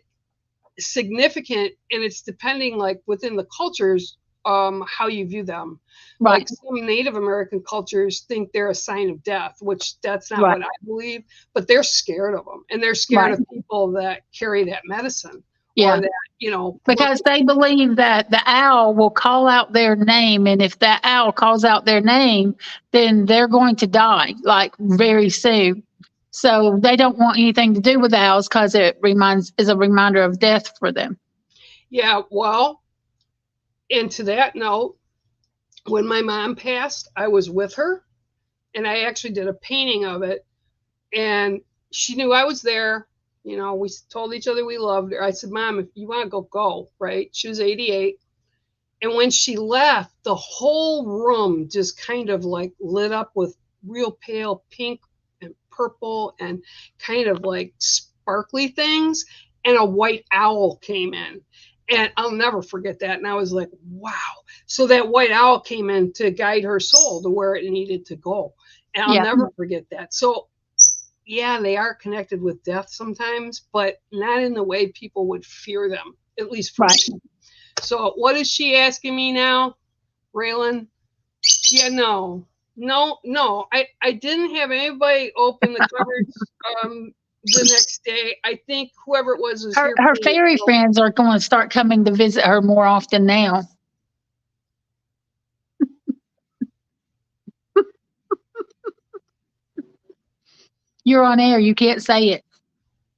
significant, and it's depending, like, within the cultures, how you view them. Right. Like, some Native American cultures think they're a sign of death, which that's not what I believe, but they're scared of them, and they're scared of people that carry that medicine. Yeah. Or that, because they believe that the owl will call out their name, and if that owl calls out their name, then they're going to die, like, very soon. So they don't want anything to do with owls because it is a reminder of death for them. Yeah, well, and to that note, when my mom passed, I was with her, and I actually did a painting of it, and she knew I was there. We told each other we loved her. I said, Mom, if you want to go, right? She was 88. And when she left, the whole room just kind of like lit up with real pale pink and purple and kind of like sparkly things. And a white owl came in. And I'll never forget that. And I was like, wow. So that white owl came in to guide her soul to where it needed to go. And I'll never forget that. So yeah, they are connected with death sometimes, but not in the way people would fear them, at least for me. So what is she asking me now, Raylan? Yeah, no. I didn't have anybody open the cupboards the next day. I think whoever it was here. Her fairy friends are going to start coming to visit her more often now. You're on air. You can't say it.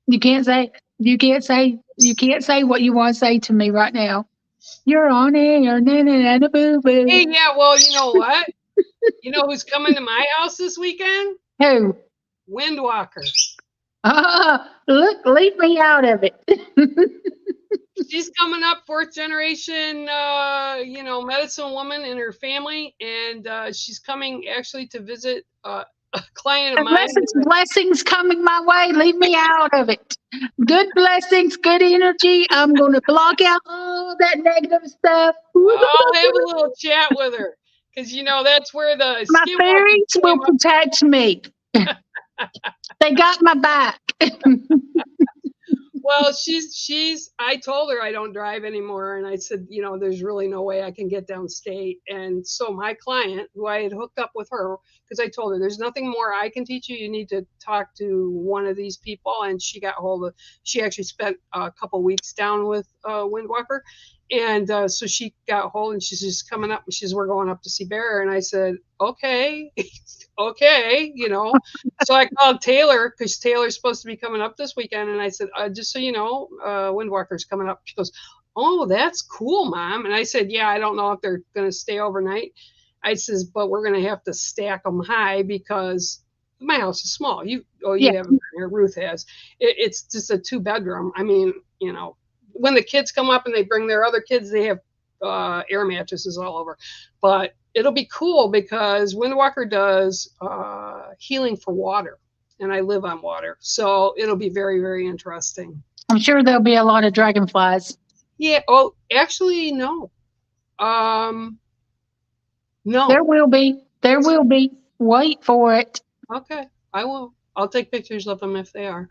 You can't say what you want to say to me right now. You're on air. Boo boo. Hey, yeah, well, you know what? You know who's coming to my house this weekend? Who? Windwalker. Look, leave me out of it. She's coming up, 4th generation, medicine woman in her family, and she's coming actually to visit client of mine. Unless it's blessings coming my way, leave me out of it. Good blessings, good energy. I'm going to block out all that negative stuff. I'll have a little chat with her because that's where the My skinwalkers fairies came will up. protect me. They got my back. Well, I told her I don't drive anymore. And I said, there's really no way I can get downstate. And so my client, who I had hooked up with her, because I told her there's nothing more I can teach you. You need to talk to one of these people. And she actually spent a couple weeks down with Windwalker. And so she got hold and she's just coming up and we're going up to see Bear. And I said, okay, okay, So I called Taylor because Taylor's supposed to be coming up this weekend. And I said, just so you know, Windwalker's coming up. She goes, oh, that's cool, Mom. And I said, yeah, I don't know if they're going to stay overnight. I says, but we're going to have to stack them high because my house is small. You haven't, Ruth has. It's just a 2-bedroom. I mean, when the kids come up and they bring their other kids, they have air mattresses all over. But it'll be cool because Windwalker does healing for water, and I live on water. So it'll be very, very interesting. I'm sure there'll be a lot of dragonflies. Yeah. Oh, actually, no. No. There will be. There will be. Wait for it. Okay. I will. I'll take pictures of them if they are.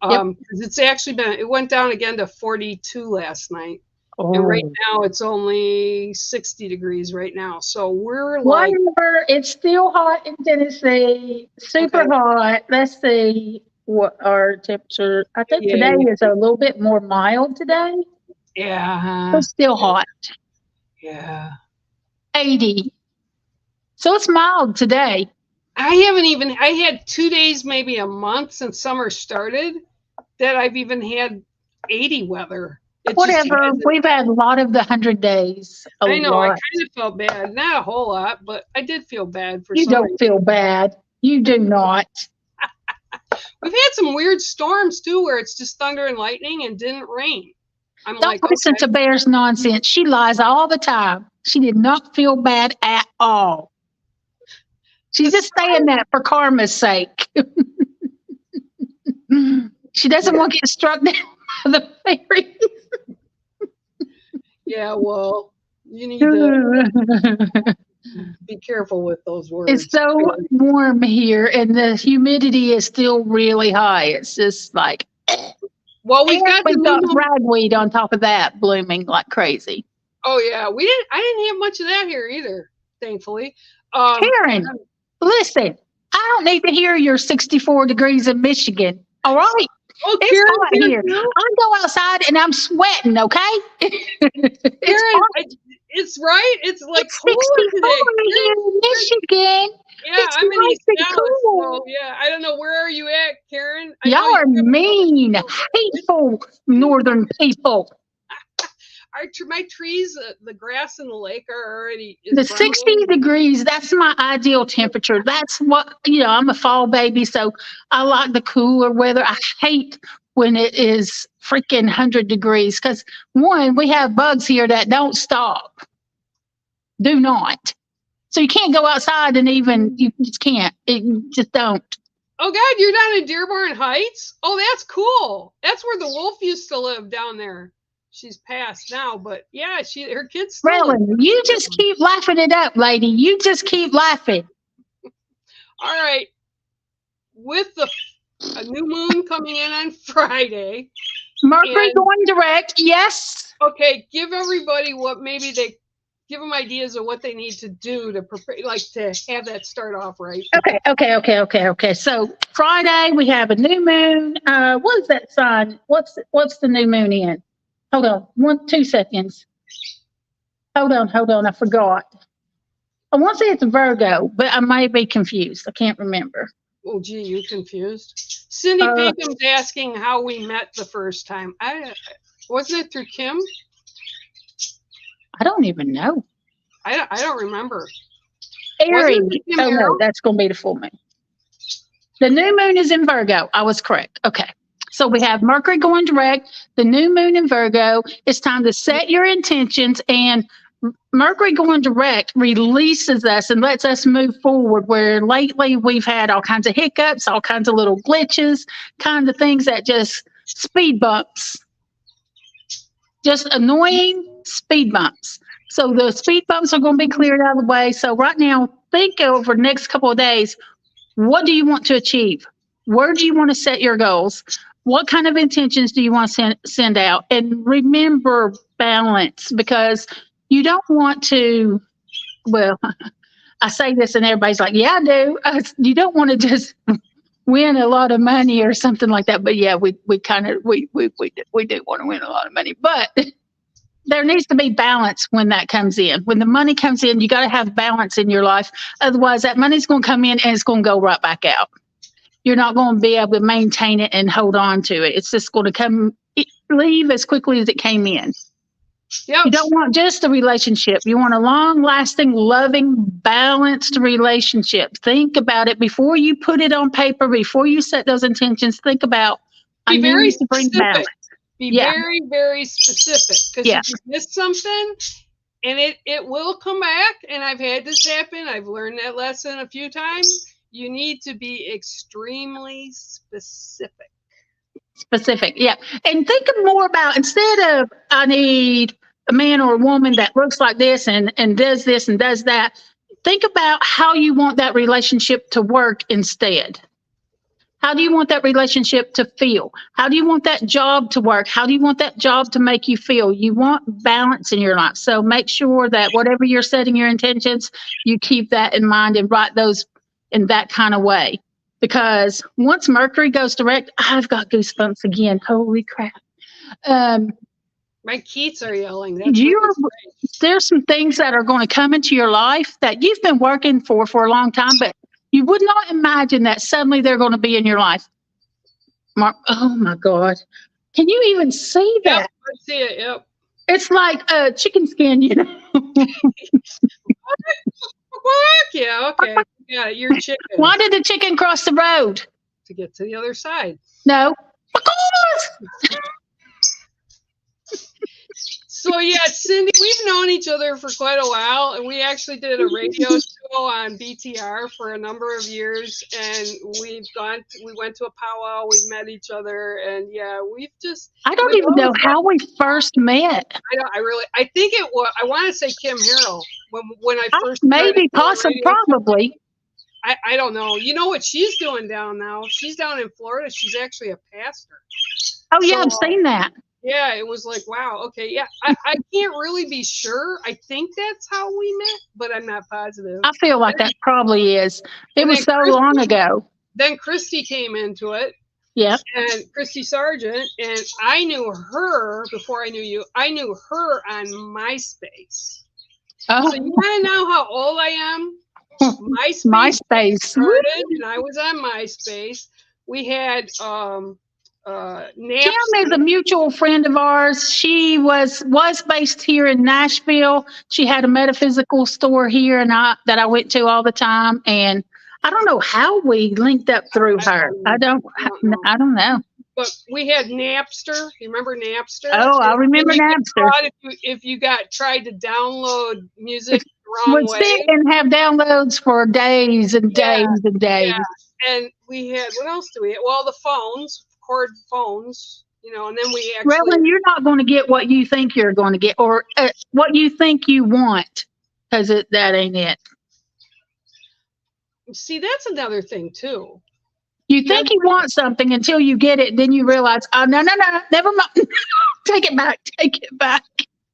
Yep. It's actually it went down again to 42 last night. Oh. And right now it's only 60 degrees right now. So we're like. Whatever. It's still hot in Tennessee. Super hot. Let's see what our temperature. I think today is a little bit more mild today. Yeah. It's still hot. Yeah. 80. So it's mild today. I had 2 days, maybe a month since summer started that I've even had 80 weather. Whatever. We've had a lot of the 100 days. I know. I kind of felt bad. Not a whole lot, but I did feel bad for you. You don't feel bad. You do not. We've had some weird storms too, where it's just thunder and lightning and didn't rain. Don't listen to Bear's nonsense. She lies all the time. She did not feel bad at all. She's just saying that for karma's sake. She doesn't want to get struck down by the fairies. Yeah, well, you need to be careful with those words. It's so warm here, and the humidity is still really high. It's just like, well, we've got ragweed on top of that blooming like crazy. Oh yeah, I didn't have much of that here either, thankfully. Karen, listen, I don't need to hear your 64 degrees in Michigan. All right. Oh, it's Karen, hot here. I go outside and I'm sweating, okay? Karen, it's right. It's like it's cooler today. Here in Michigan. Yeah, it's I'm in East Dallas. cool. So yeah, I don't know. Where are you at, Karen? Y'all are mean, hateful northern people. My trees, the grass in the lake are already. The 60 degrees, that's my ideal temperature. That's what, I'm a fall baby, so I like the cooler weather. I hate when it is freaking 100 degrees because, one, we have bugs here that don't stop. Do not. So you can't go outside and you just can't. You just don't. Oh, God, you're down in Dearborn Heights? Oh, that's cool. That's where the wolf used to live down there. She's passed now, but yeah, her kids still. Really, you just keep laughing it up, lady. You just keep laughing. All right. With a new moon coming in on Friday. Mercury going direct, yes. Okay, give everybody give them ideas of what they need to do to prepare, to have that start off right. Okay. So Friday we have a new moon. What is that sign? What's the new moon in? Hold on, 2 seconds. Hold on, I forgot. I want to say it's Virgo, but I might be confused. I can't remember. Oh, gee, you confused? Cindy Bingham's asking how we met the first time. Wasn't it through Kim? I don't even know. I don't remember. Aries. Oh, no, that's going to be the full moon. The new moon is in Virgo. I was correct. Okay. So we have Mercury going direct, the new moon in Virgo. It's time to set your intentions and Mercury going direct releases us and lets us move forward, where lately we've had all kinds of hiccups, all kinds of little glitches, kind of things that just speed bumps, just annoying speed bumps. So the speed bumps are going to be cleared out of the way. So right now, think over the next couple of days, what do you want to achieve? Where do you want to set your goals? What kind of intentions do you want to send out? And remember balance, because you don't want to, well, I say this and everybody's like, yeah, I do. You don't want to just win a lot of money or something like that. But yeah, we do want to win a lot of money. But there needs to be balance when that comes in. When the money comes in, you got to have balance in your life. Otherwise, that money's going to come in and it's going to go right back out. You're not going to be able to maintain it and hold on to it. It's just going to leave as quickly as it came in. Yep. You don't want just a relationship. You want a long-lasting, loving, balanced relationship. Think about it before you put it on paper, before you set those intentions. Think about, be very to bring balance. Be very, very specific. Because if you miss something, and it will come back, and I've had this happen. I've learned that lesson a few times. You need to be extremely specific. Specific, yeah. And think more about, instead of I need a man or a woman that looks like this and does this and does that, think about how you want that relationship to work instead. How do you want that relationship to feel? How do you want that job to work? How do you want that job to make you feel? You want balance in your life. So make sure that whatever you're setting your intentions, you keep that in mind and write those in that kind of way. Because once Mercury goes direct, I've got goosebumps again. Holy crap. My kids are yelling. There's some things that are going to come into your life that you've been working for a long time, but you would not imagine that suddenly they're going to be in your life. Mark, oh my God. Can you even see that? Yep, I see it, yep. It's like a chicken skin, you know. What? Yeah, okay. Yeah, you're chicken. Why did the chicken cross the road? To get to the other side. No. So yeah, Cindy, we've known each other for quite a while, and we actually did a radio show on BTR for a number of years, and we went to a powwow, we met each other, and yeah, I don't even know how we first met. I think it was, I want to say Kim Harrell when I first maybe, possibly, probably. I don't know. You know what she's doing down now? She's down in Florida. She's actually a pastor. Oh yeah, I've seen that. Yeah, it was like, wow, okay, yeah. I can't really be sure. I think that's how we met, but I'm not positive. I feel like that probably is. It was so long ago. Then Christy came into it. Yeah. And Christy Sargent, and I knew her before I knew you. I knew her on MySpace. Oh. So you want to know how old I am? MySpace started, and I was on MySpace. We had Kim is a mutual friend of ours. She was based here in Nashville. She had a metaphysical store here, and that I went to all the time. And I don't know how we linked up through her. I don't know. But we had Napster. You remember Napster? Oh, I remember Napster. If you tried to download music the wrong way, sit and have downloads for days and days and days. Yeah. And we had, what else do we have? Well, the phones. Cord phones, and then we actually. Well, then you're not going to get what you think you're going to get, or what you think you want, because that ain't it. See, that's another thing too. You think you want something until you get it, then you realize, oh no, never mind. Take it back.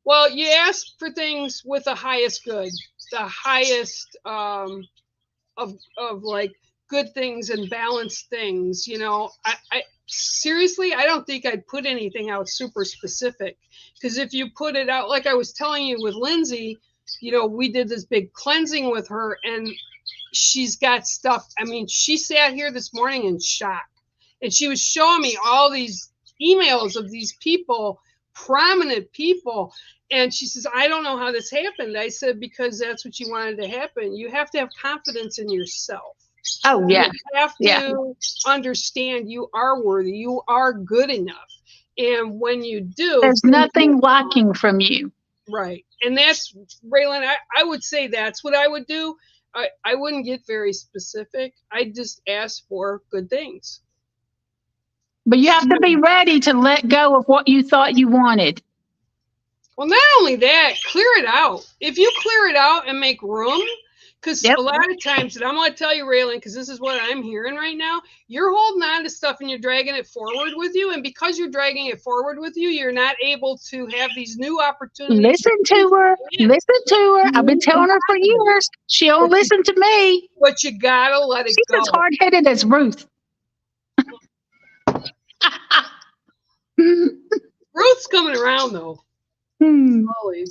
Well, you ask for things with the highest good, the highest of like good things and balanced things. I seriously, I don't think I'd put anything out super specific, because if you put it out, like I was telling you with Lindsay, we did this big cleansing with her, and she's got stuff. I mean, she sat here this morning in shock, and she was showing me all these emails of these people, prominent people. And she says, I don't know how this happened. I said, because that's what you wanted to happen. You have to have confidence in yourself. Oh, yeah. You have to understand you are worthy. You are good enough. And when you do. There's nothing lacking from you. Right. And that's, Raylan, I would say that's what I would do. I wouldn't get very specific. I'd just ask for good things. But you have to be ready to let go of what you thought you wanted. Well, not only that, clear it out. If you clear it out and make room, because a lot of times, and I'm going to tell you, Raylan, because this is what I'm hearing right now, you're holding on to stuff and you're dragging it forward with you. And because you're dragging it forward with you, you're not able to have these new opportunities. Listen to her. Listen to her. I've been telling her for years. She don't listen to me. But you got to let it go. She's as hard-headed as Ruth. Ruth's coming around, though. Slowly.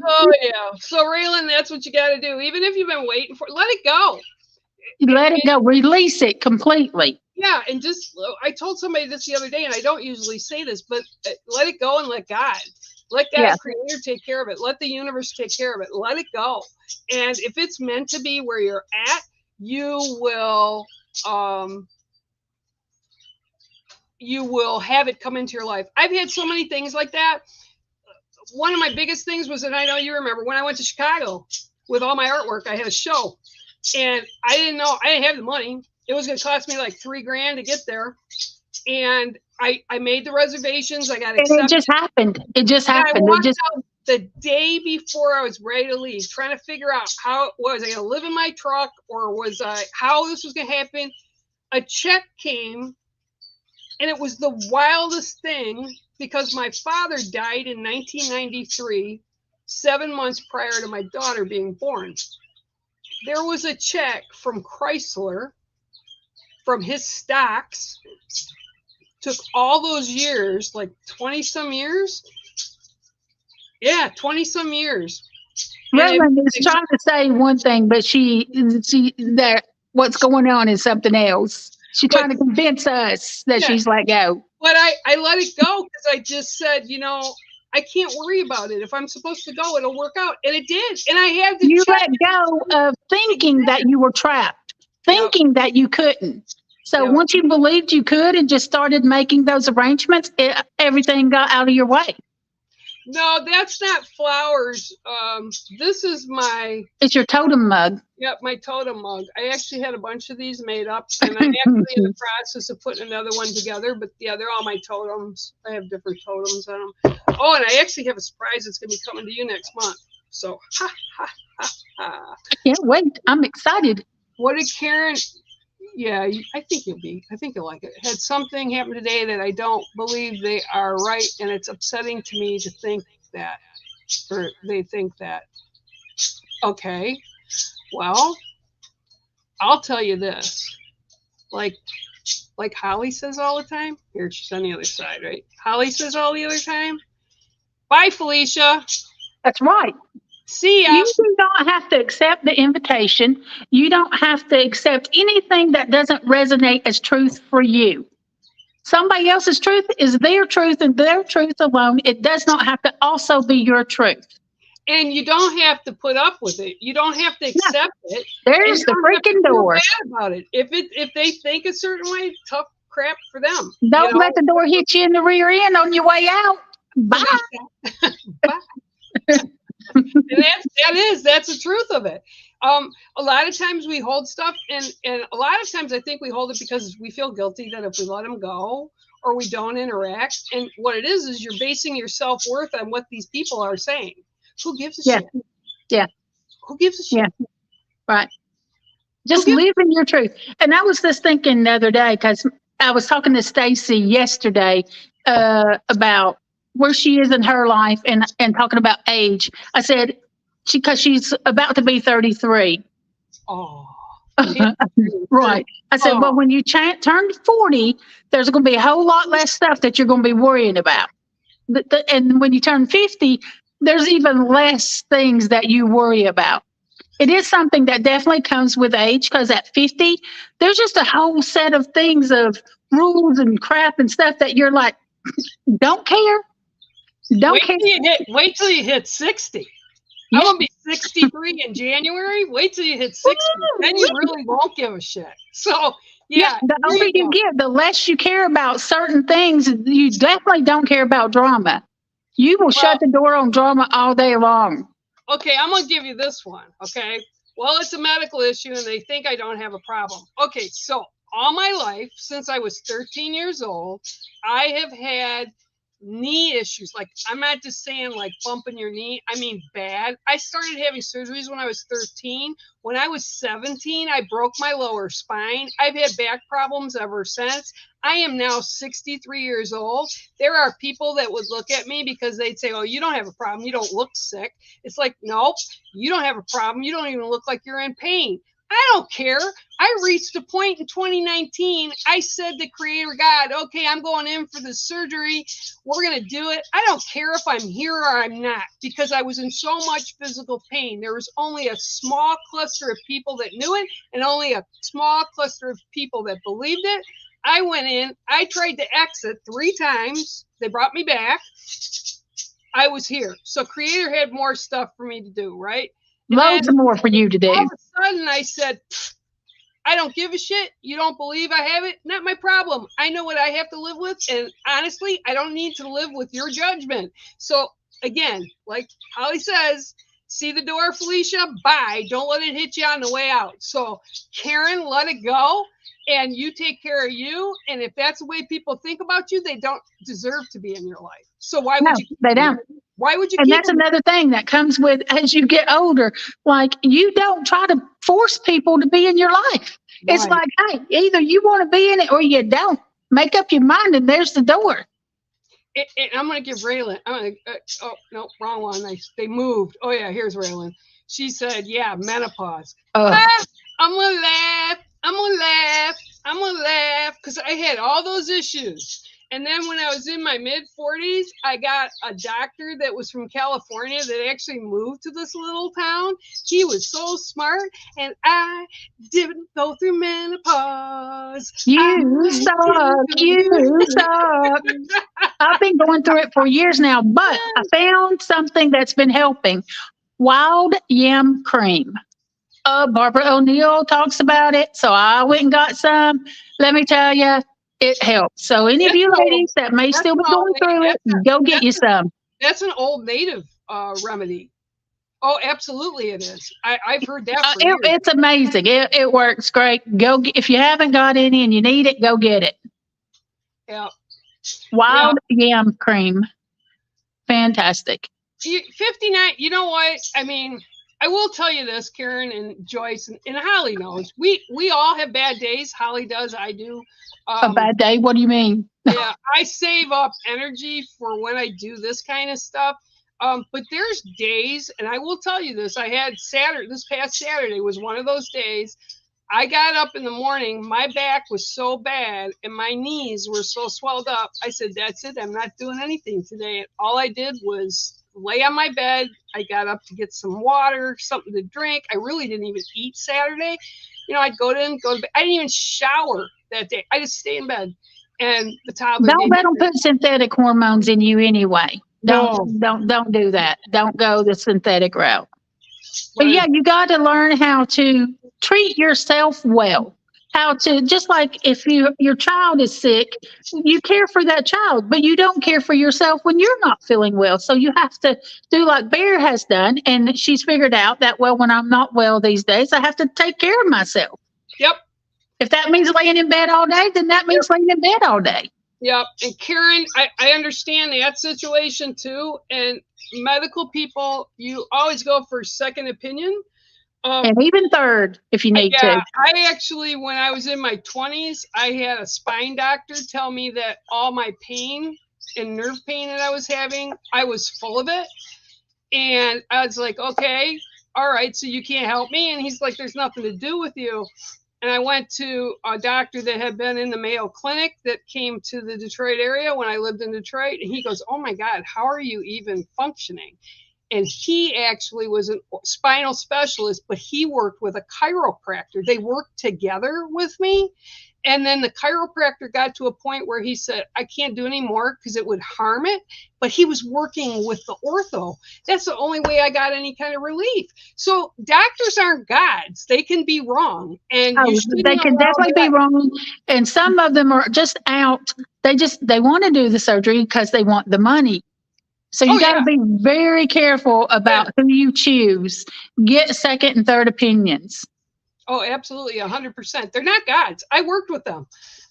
Oh, yeah. So, Raylan, that's what you got to do. Even if you've been waiting for it, let it go. Let it go. Release it completely. Yeah, and just, I told somebody this the other day, and I don't usually say this, but let it go and let God. Let God, Creator, take care of it. Let the universe take care of it. Let it go. And if it's meant to be where you're at, you will have it come into your life. I've had so many things like that. One of my biggest things was, and I know you remember, when I went to Chicago with all my artwork, I had a show, and I didn't have the money. It was going to cost me like $3,000 to get there. And I made the reservations. I got accepted. And it just happened. It just happened. I walked out the day before I was ready to leave, trying to figure out how was I going to live in my truck, or how this was going to happen. A check came, and it was the wildest thing, because my father died in 1993, 7 months prior to my daughter being born. There was a check from Chrysler, from his stocks. Took all those years, like 20 some years. Yeah, 20 some years. Raylan is trying to say one thing, but she that what's going on is something else. She's trying to convince us that she's let go. But I let it go, because I just said, I can't worry about it. If I'm supposed to go, it'll work out. And it did. And I had to let go of thinking that you were trapped, thinking that you couldn't. So once you believed you could and just started making those arrangements, everything got out of your way. No, that's not flowers. This is it's your totem mug. Yep, my totem mug. I actually had a bunch of these made up, and I'm actually in the process of putting another one together. But yeah, they're all my totems. I have different totems on them. Oh, and I actually have a surprise that's going to be coming to you next month. So, ha. I can't wait. I'm excited. What did Karen? Yeah, I think you'll like it. Had something happen today that I don't believe they are right, and it's upsetting to me to think that, or they think that. Okay, well, I'll tell you this. Like Holly says all the time. Here, she's on the other side, right? Holly says all the other time. Bye, Felicia. That's right. See ya. You do not have to accept the invitation. You don't have to accept anything that doesn't resonate as truth for you. Somebody else's truth is their truth and their truth alone. It does not have to also be your truth. And you don't have to put up with it. You don't have to accept it. There's the freaking door. Bad about it. If they think a certain way, tough crap for them. Don't let the door hit you in the rear end on your way out. Bye. Bye. And that's the truth of it. A lot of times we hold stuff, and a lot of times I think we hold it because we feel guilty that if we let them go or we don't interact. And what it is you're basing your self-worth on what these people are saying. Who gives a shit? Yeah. Who gives a shit? Yeah. Right. Just live in your truth. And I was just thinking the other day, because I was talking to Stacy yesterday about where she is in her life and talking about age. I said, because she's about to be 33. Oh. Right. I said, well, when you turn 40, there's going to be a whole lot less stuff that you're going to be worrying about. And when you turn 50, there's even less things that you worry about. It is something that definitely comes with age, because at 50, there's just a whole set of things, of rules and crap and stuff that you're like, don't care. Wait till you hit 60. I'm going to be 63 in January. Wait till you hit 60. Then you really won't give a shit. So, Yeah, The there older you go. get, the less you care about certain things. You definitely don't care about drama. You will shut Well, the door on drama all day long. okay, I'm gonna give you this one. Okay. Well, it's a medical issue and they think I don't have a problem. Okay, so all my life, since I was 13 years old, I have had knee issues. Like, I'm not just saying like bumping your knee, I mean bad. I started having surgeries when I was 13. When I was 17, I broke my lower spine. I've had back problems ever since. I am now 63 years old. There are people that would look at me because they'd say, "Oh, you don't have a problem. You don't look sick." It's like, nope, you don't have a problem. You don't even look like you're in pain. I don't care. I reached a point in 2019. I said to Creator God, okay, I'm going in for the surgery. We're going to do it. I don't care if I'm here or I'm not, because I was in so much physical pain. There was only a small cluster of people that knew it and only a small cluster of people that believed it. I went in. I tried to exit 3 times. They brought me back. I was here. So Creator had more stuff for me to do, right? And Loads more for you to do. all of a sudden I said, I don't give a shit. You don't believe I have it? Not my problem. I know what I have to live with. And honestly, I don't need to live with your judgment. So again, like Holly says, see the door, Felicia? Bye. Don't let it hit you on the way out. So Karen, let it go. And you take care of you. And if that's the way people think about you, they don't deserve to be in your life. So why No, would you keep they them? don't. Why would you And keep that's them? another thing that comes with as you get older. Like, you don't try to force people to be in your life. It's Right. like, hey, either you want to be in it or you don't. Make up your mind, and there's the door. I'm going to give Raylan. Oh, no, wrong one. They moved. Oh, yeah, here's Raylan. She said, yeah, menopause. I'm going to laugh. I'm going to laugh. I'm going to laugh because I had all those issues. And then when I was in my mid 40s, I got a doctor that was from California that actually moved to this little town. He was so smart, and I didn't go through menopause. You suck. You suck. I've been going through it for years now, but I found something that's been helping. Wild yam cream. Barbara O'Neill talks about it, so I went and got some. Let me tell you, it helps. So any of you ladies that may still be going through it, go get you some. That's an old native remedy. Oh, absolutely, it is. I've heard that for years. It's amazing. It works great. If you haven't got any and you need it, go get it. Yeah. Wild yam cream. Fantastic. 59, you know what? I mean, I will tell you this, Karen and Joyce and Holly knows. We all have bad days. Holly does, I do. A bad day? What do you mean? Yeah, I save up energy for when I do this kind of stuff. But there's days, and I will tell you this, I had Saturday, this past Saturday was one of those days. I got up in the morning, my back was so bad and my knees were so swelled up. I said, that's it. I'm not doing anything today. And all I did was lay on my bed. I got up to get some water, something to drink. I really didn't even eat Saturday. You know, I'd go to bed. I didn't even shower that day. I just stay in bed. And the toddler. Don't let them put synthetic hormones in you anyway. Don't do that. Don't go the synthetic route. But yeah, you got to learn how to treat yourself well. How to, just like if your child is sick, you care for that child, but you don't care for yourself when you're not feeling well. So you have to do like Bear has done, and she's figured out that, well, when I'm not well these days, I have to take care of myself. Yep. If that means laying in bed all day, then that means laying in bed all day. Yep. And Karen, I understand that situation too. And medical people, you always go for second opinion. And even third, if you need to. I actually, when I was in my 20s, I had a spine doctor tell me that all my pain and nerve pain that I was having, I was full of it. And I was like, okay, all right, so you can't help me. And he's like, there's nothing to do with you. And I went to a doctor that had been in the Mayo Clinic that came to the Detroit area when I lived in Detroit. And he goes, oh my God, how are you even functioning? And he actually was a spinal specialist, but he worked with a chiropractor. They worked together with me. And then the chiropractor got to a point where he said, I can't do any more because it would harm it. But he was working with the ortho. That's the only way I got any kind of relief. So doctors aren't gods. They can be wrong. And you shouldn't they can allow definitely that. be wrong. And some of them are just out. They want to do the surgery because they want the money. So you Oh, got to yeah. be very careful about who you choose. Get second and third opinions. Oh, absolutely, 100%. They're not gods. I worked with them.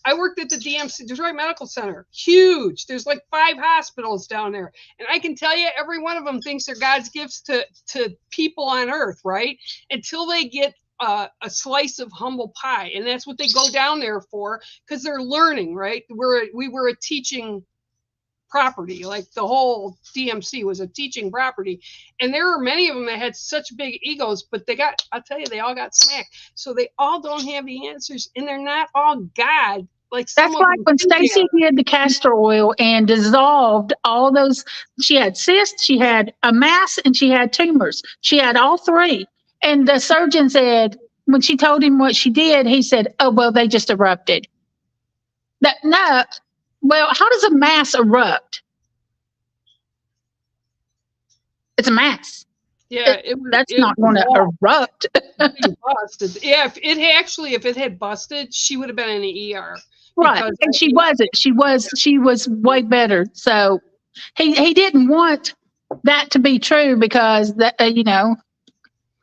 I worked at the DMC, Detroit Medical Center. Huge. There's like 5 hospitals down there. And I can tell you, every one of them thinks they're God's gifts to people on earth, right? Until they get a slice of humble pie. And that's what they go down there for, because they're learning, right? We were a teaching property. Like the whole DMC was a teaching property. And there were many of them that had such big egos, but I'll tell you, they all got smacked. So they all don't have the answers, and they're not all God. Like That's like when Stacy did the castor oil and dissolved all those. She had cysts, she had a mass, and she had tumors. She had all 3. And the surgeon said, when she told him what she did, he said, "Oh, well, they just erupted." No. Well, how does a mass erupt? It's a mass. Yeah, that's not going to erupt. Busted. Yeah, if it had busted, she would have been in the ER. Right, and she wasn't. She was way better. So he didn't want that to be true because that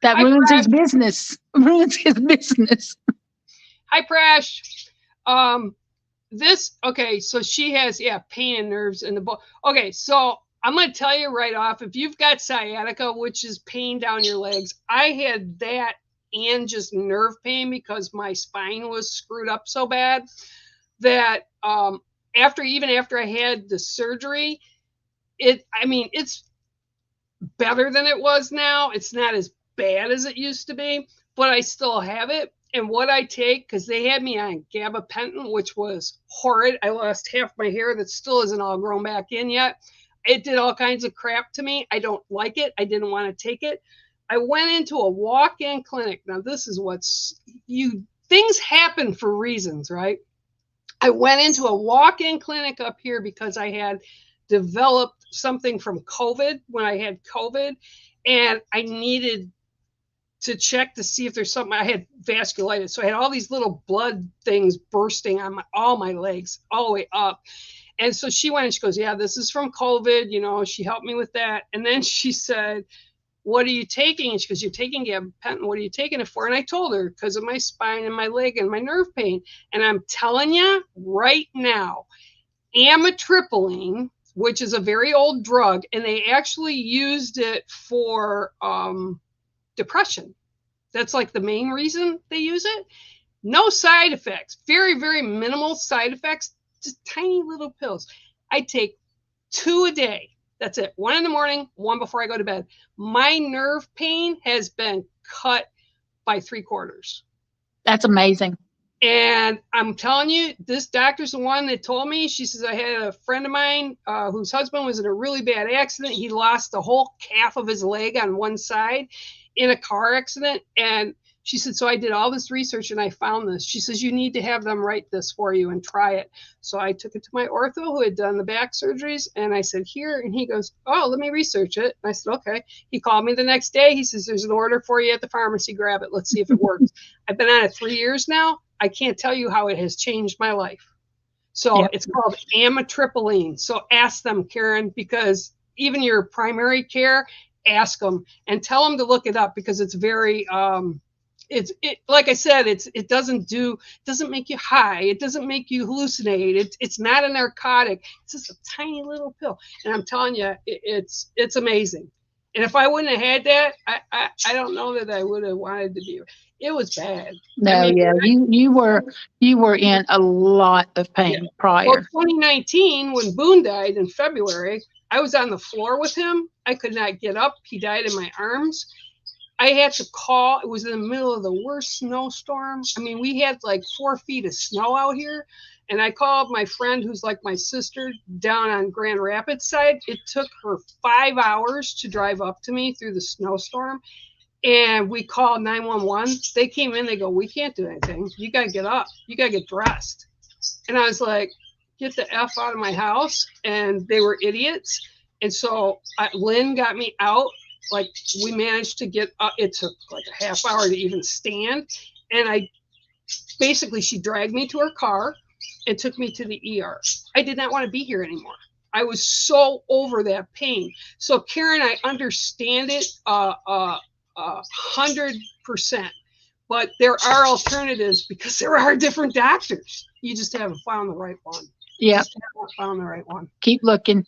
that ruins his business. Ruins his business. Hi, Prash. So she has pain and nerves in the bone. Okay, so I'm going to tell you right off, if you've got sciatica, which is pain down your legs, I had that and just nerve pain because my spine was screwed up so bad that after I had the surgery, it's better than it was now. It's not as bad as it used to be, but I still have it. And what I take, because they had me on gabapentin, which was horrid. I lost half my hair that still isn't all grown back in yet. It did all kinds of crap to me. I don't like it. I didn't want to take it. I went into a walk-in clinic. Now, this is things happen for reasons, right? I went into a walk-in clinic up here because I had developed something from COVID when I had COVID, and I needed to check to see if there's something. I had vasculitis, so I had all these little blood things bursting on all my legs all the way up. And so she went and she goes, yeah, this is from COVID. She helped me with that. And then she said, what are you taking? And she goes, you're taking gabapentin. What are you taking it for? And I told her, because of my spine and my leg and my nerve pain. And I'm telling you right now, amitriptyline, which is a very old drug, and they actually used it for depression. That's like the main reason they use it. No side effects, very, very minimal side effects, just tiny little pills. I take 2 a day. That's it. 1 in the morning, 1 before I go to bed. My nerve pain has been cut by 3/4. That's amazing. And I'm telling you, this doctor's the one that told me. She says, I had a friend of mine whose husband was in a really bad accident. He lost the whole calf of his leg on one side in a car accident. And she said, so I did all this research and I found this. She says, you need to have them write this for you and try it. So I took it to my ortho who had done the back surgeries. And I said, here. And he goes, oh, let me research it. And I said, okay. He called me the next day. He says, there's an order for you at the pharmacy. Grab it. Let's see if it works. I've been on it 3 years now. I can't tell you how it has changed my life. So It's called amitriptyline. So ask them, Karen, because even your primary care, ask them and tell them to look it up because it's very, like I said, it doesn't make you high. It doesn't make you hallucinate. It's not a narcotic. It's just a tiny little pill. And I'm telling you, it's amazing. And if I wouldn't have had that, I don't know that I would have wanted to be. It was bad. No, you were in a lot of pain prior. Well, 2019, when Boone died in February, I was on the floor with him. I could not get up. He died in my arms. I had to call. It was in the middle of the worst snowstorm. I mean, we had like 4 feet of snow out here. And I called my friend who's like my sister down on Grand Rapids side. It took her 5 hours to drive up to me through the snowstorm. And we called 911. They came in, they go, we can't do anything. You got to get up. You got to get dressed. And I was like, get the F out of my house. And they were idiots. And so Lynn got me out. Like, we managed to get up. It took like a half hour to even stand. And she dragged me to her car and took me to the ER. I did not want to be here anymore. I was so over that pain. So Karen, I understand it 100%, but there are alternatives because there are different doctors. You just haven't found the right one. Yeah. Found the right one. Keep looking.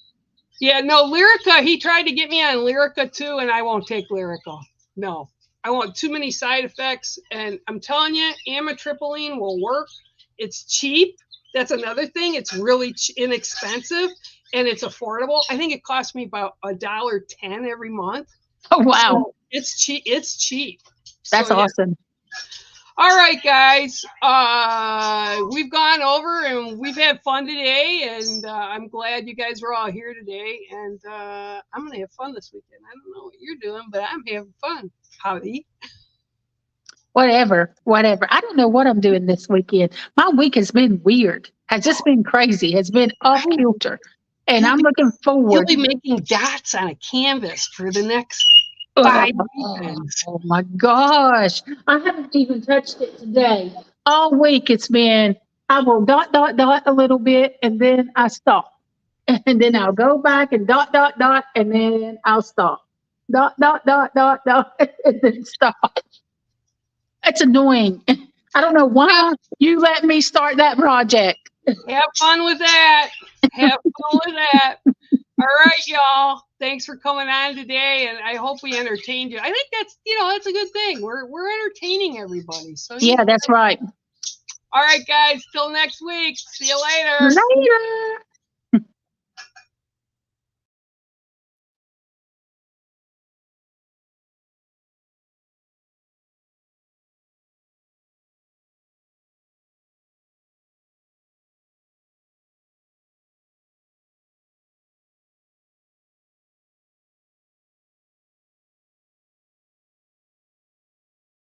Yeah, no, Lyrica, he tried to get me on Lyrica too, and I won't take Lyrica. No, I want too many side effects. And I'm telling you, amitriptyline will work. It's cheap. That's another thing. It's really inexpensive and it's affordable. I think it costs me about $1.10 every month. Oh, wow. So it's cheap. It's cheap. That's awesome. All right, guys. We've gone over and we've had fun today, and I'm glad you guys were all here today. And I'm gonna have fun this weekend. I don't know what you're doing, but I'm having fun. Howdy. Whatever. I don't know what I'm doing this weekend. My week has been weird. Has just been crazy. Has been off kilter. And I'm looking forward. You'll be making dots on a canvas for the next 5 weekends. Oh my gosh. I haven't even touched it today. All week it's been, I will dot a little bit and then I stop. And then I'll go back and dot, and then I'll stop. Dot, and then stop. It's annoying. I don't know why you let me start that project. Have fun with that. All right, y'all. Thanks for coming on today, and I hope we entertained you. I think that's a good thing. We're entertaining everybody. So yeah, that's right. All right, guys. Till next week. See you later. Later.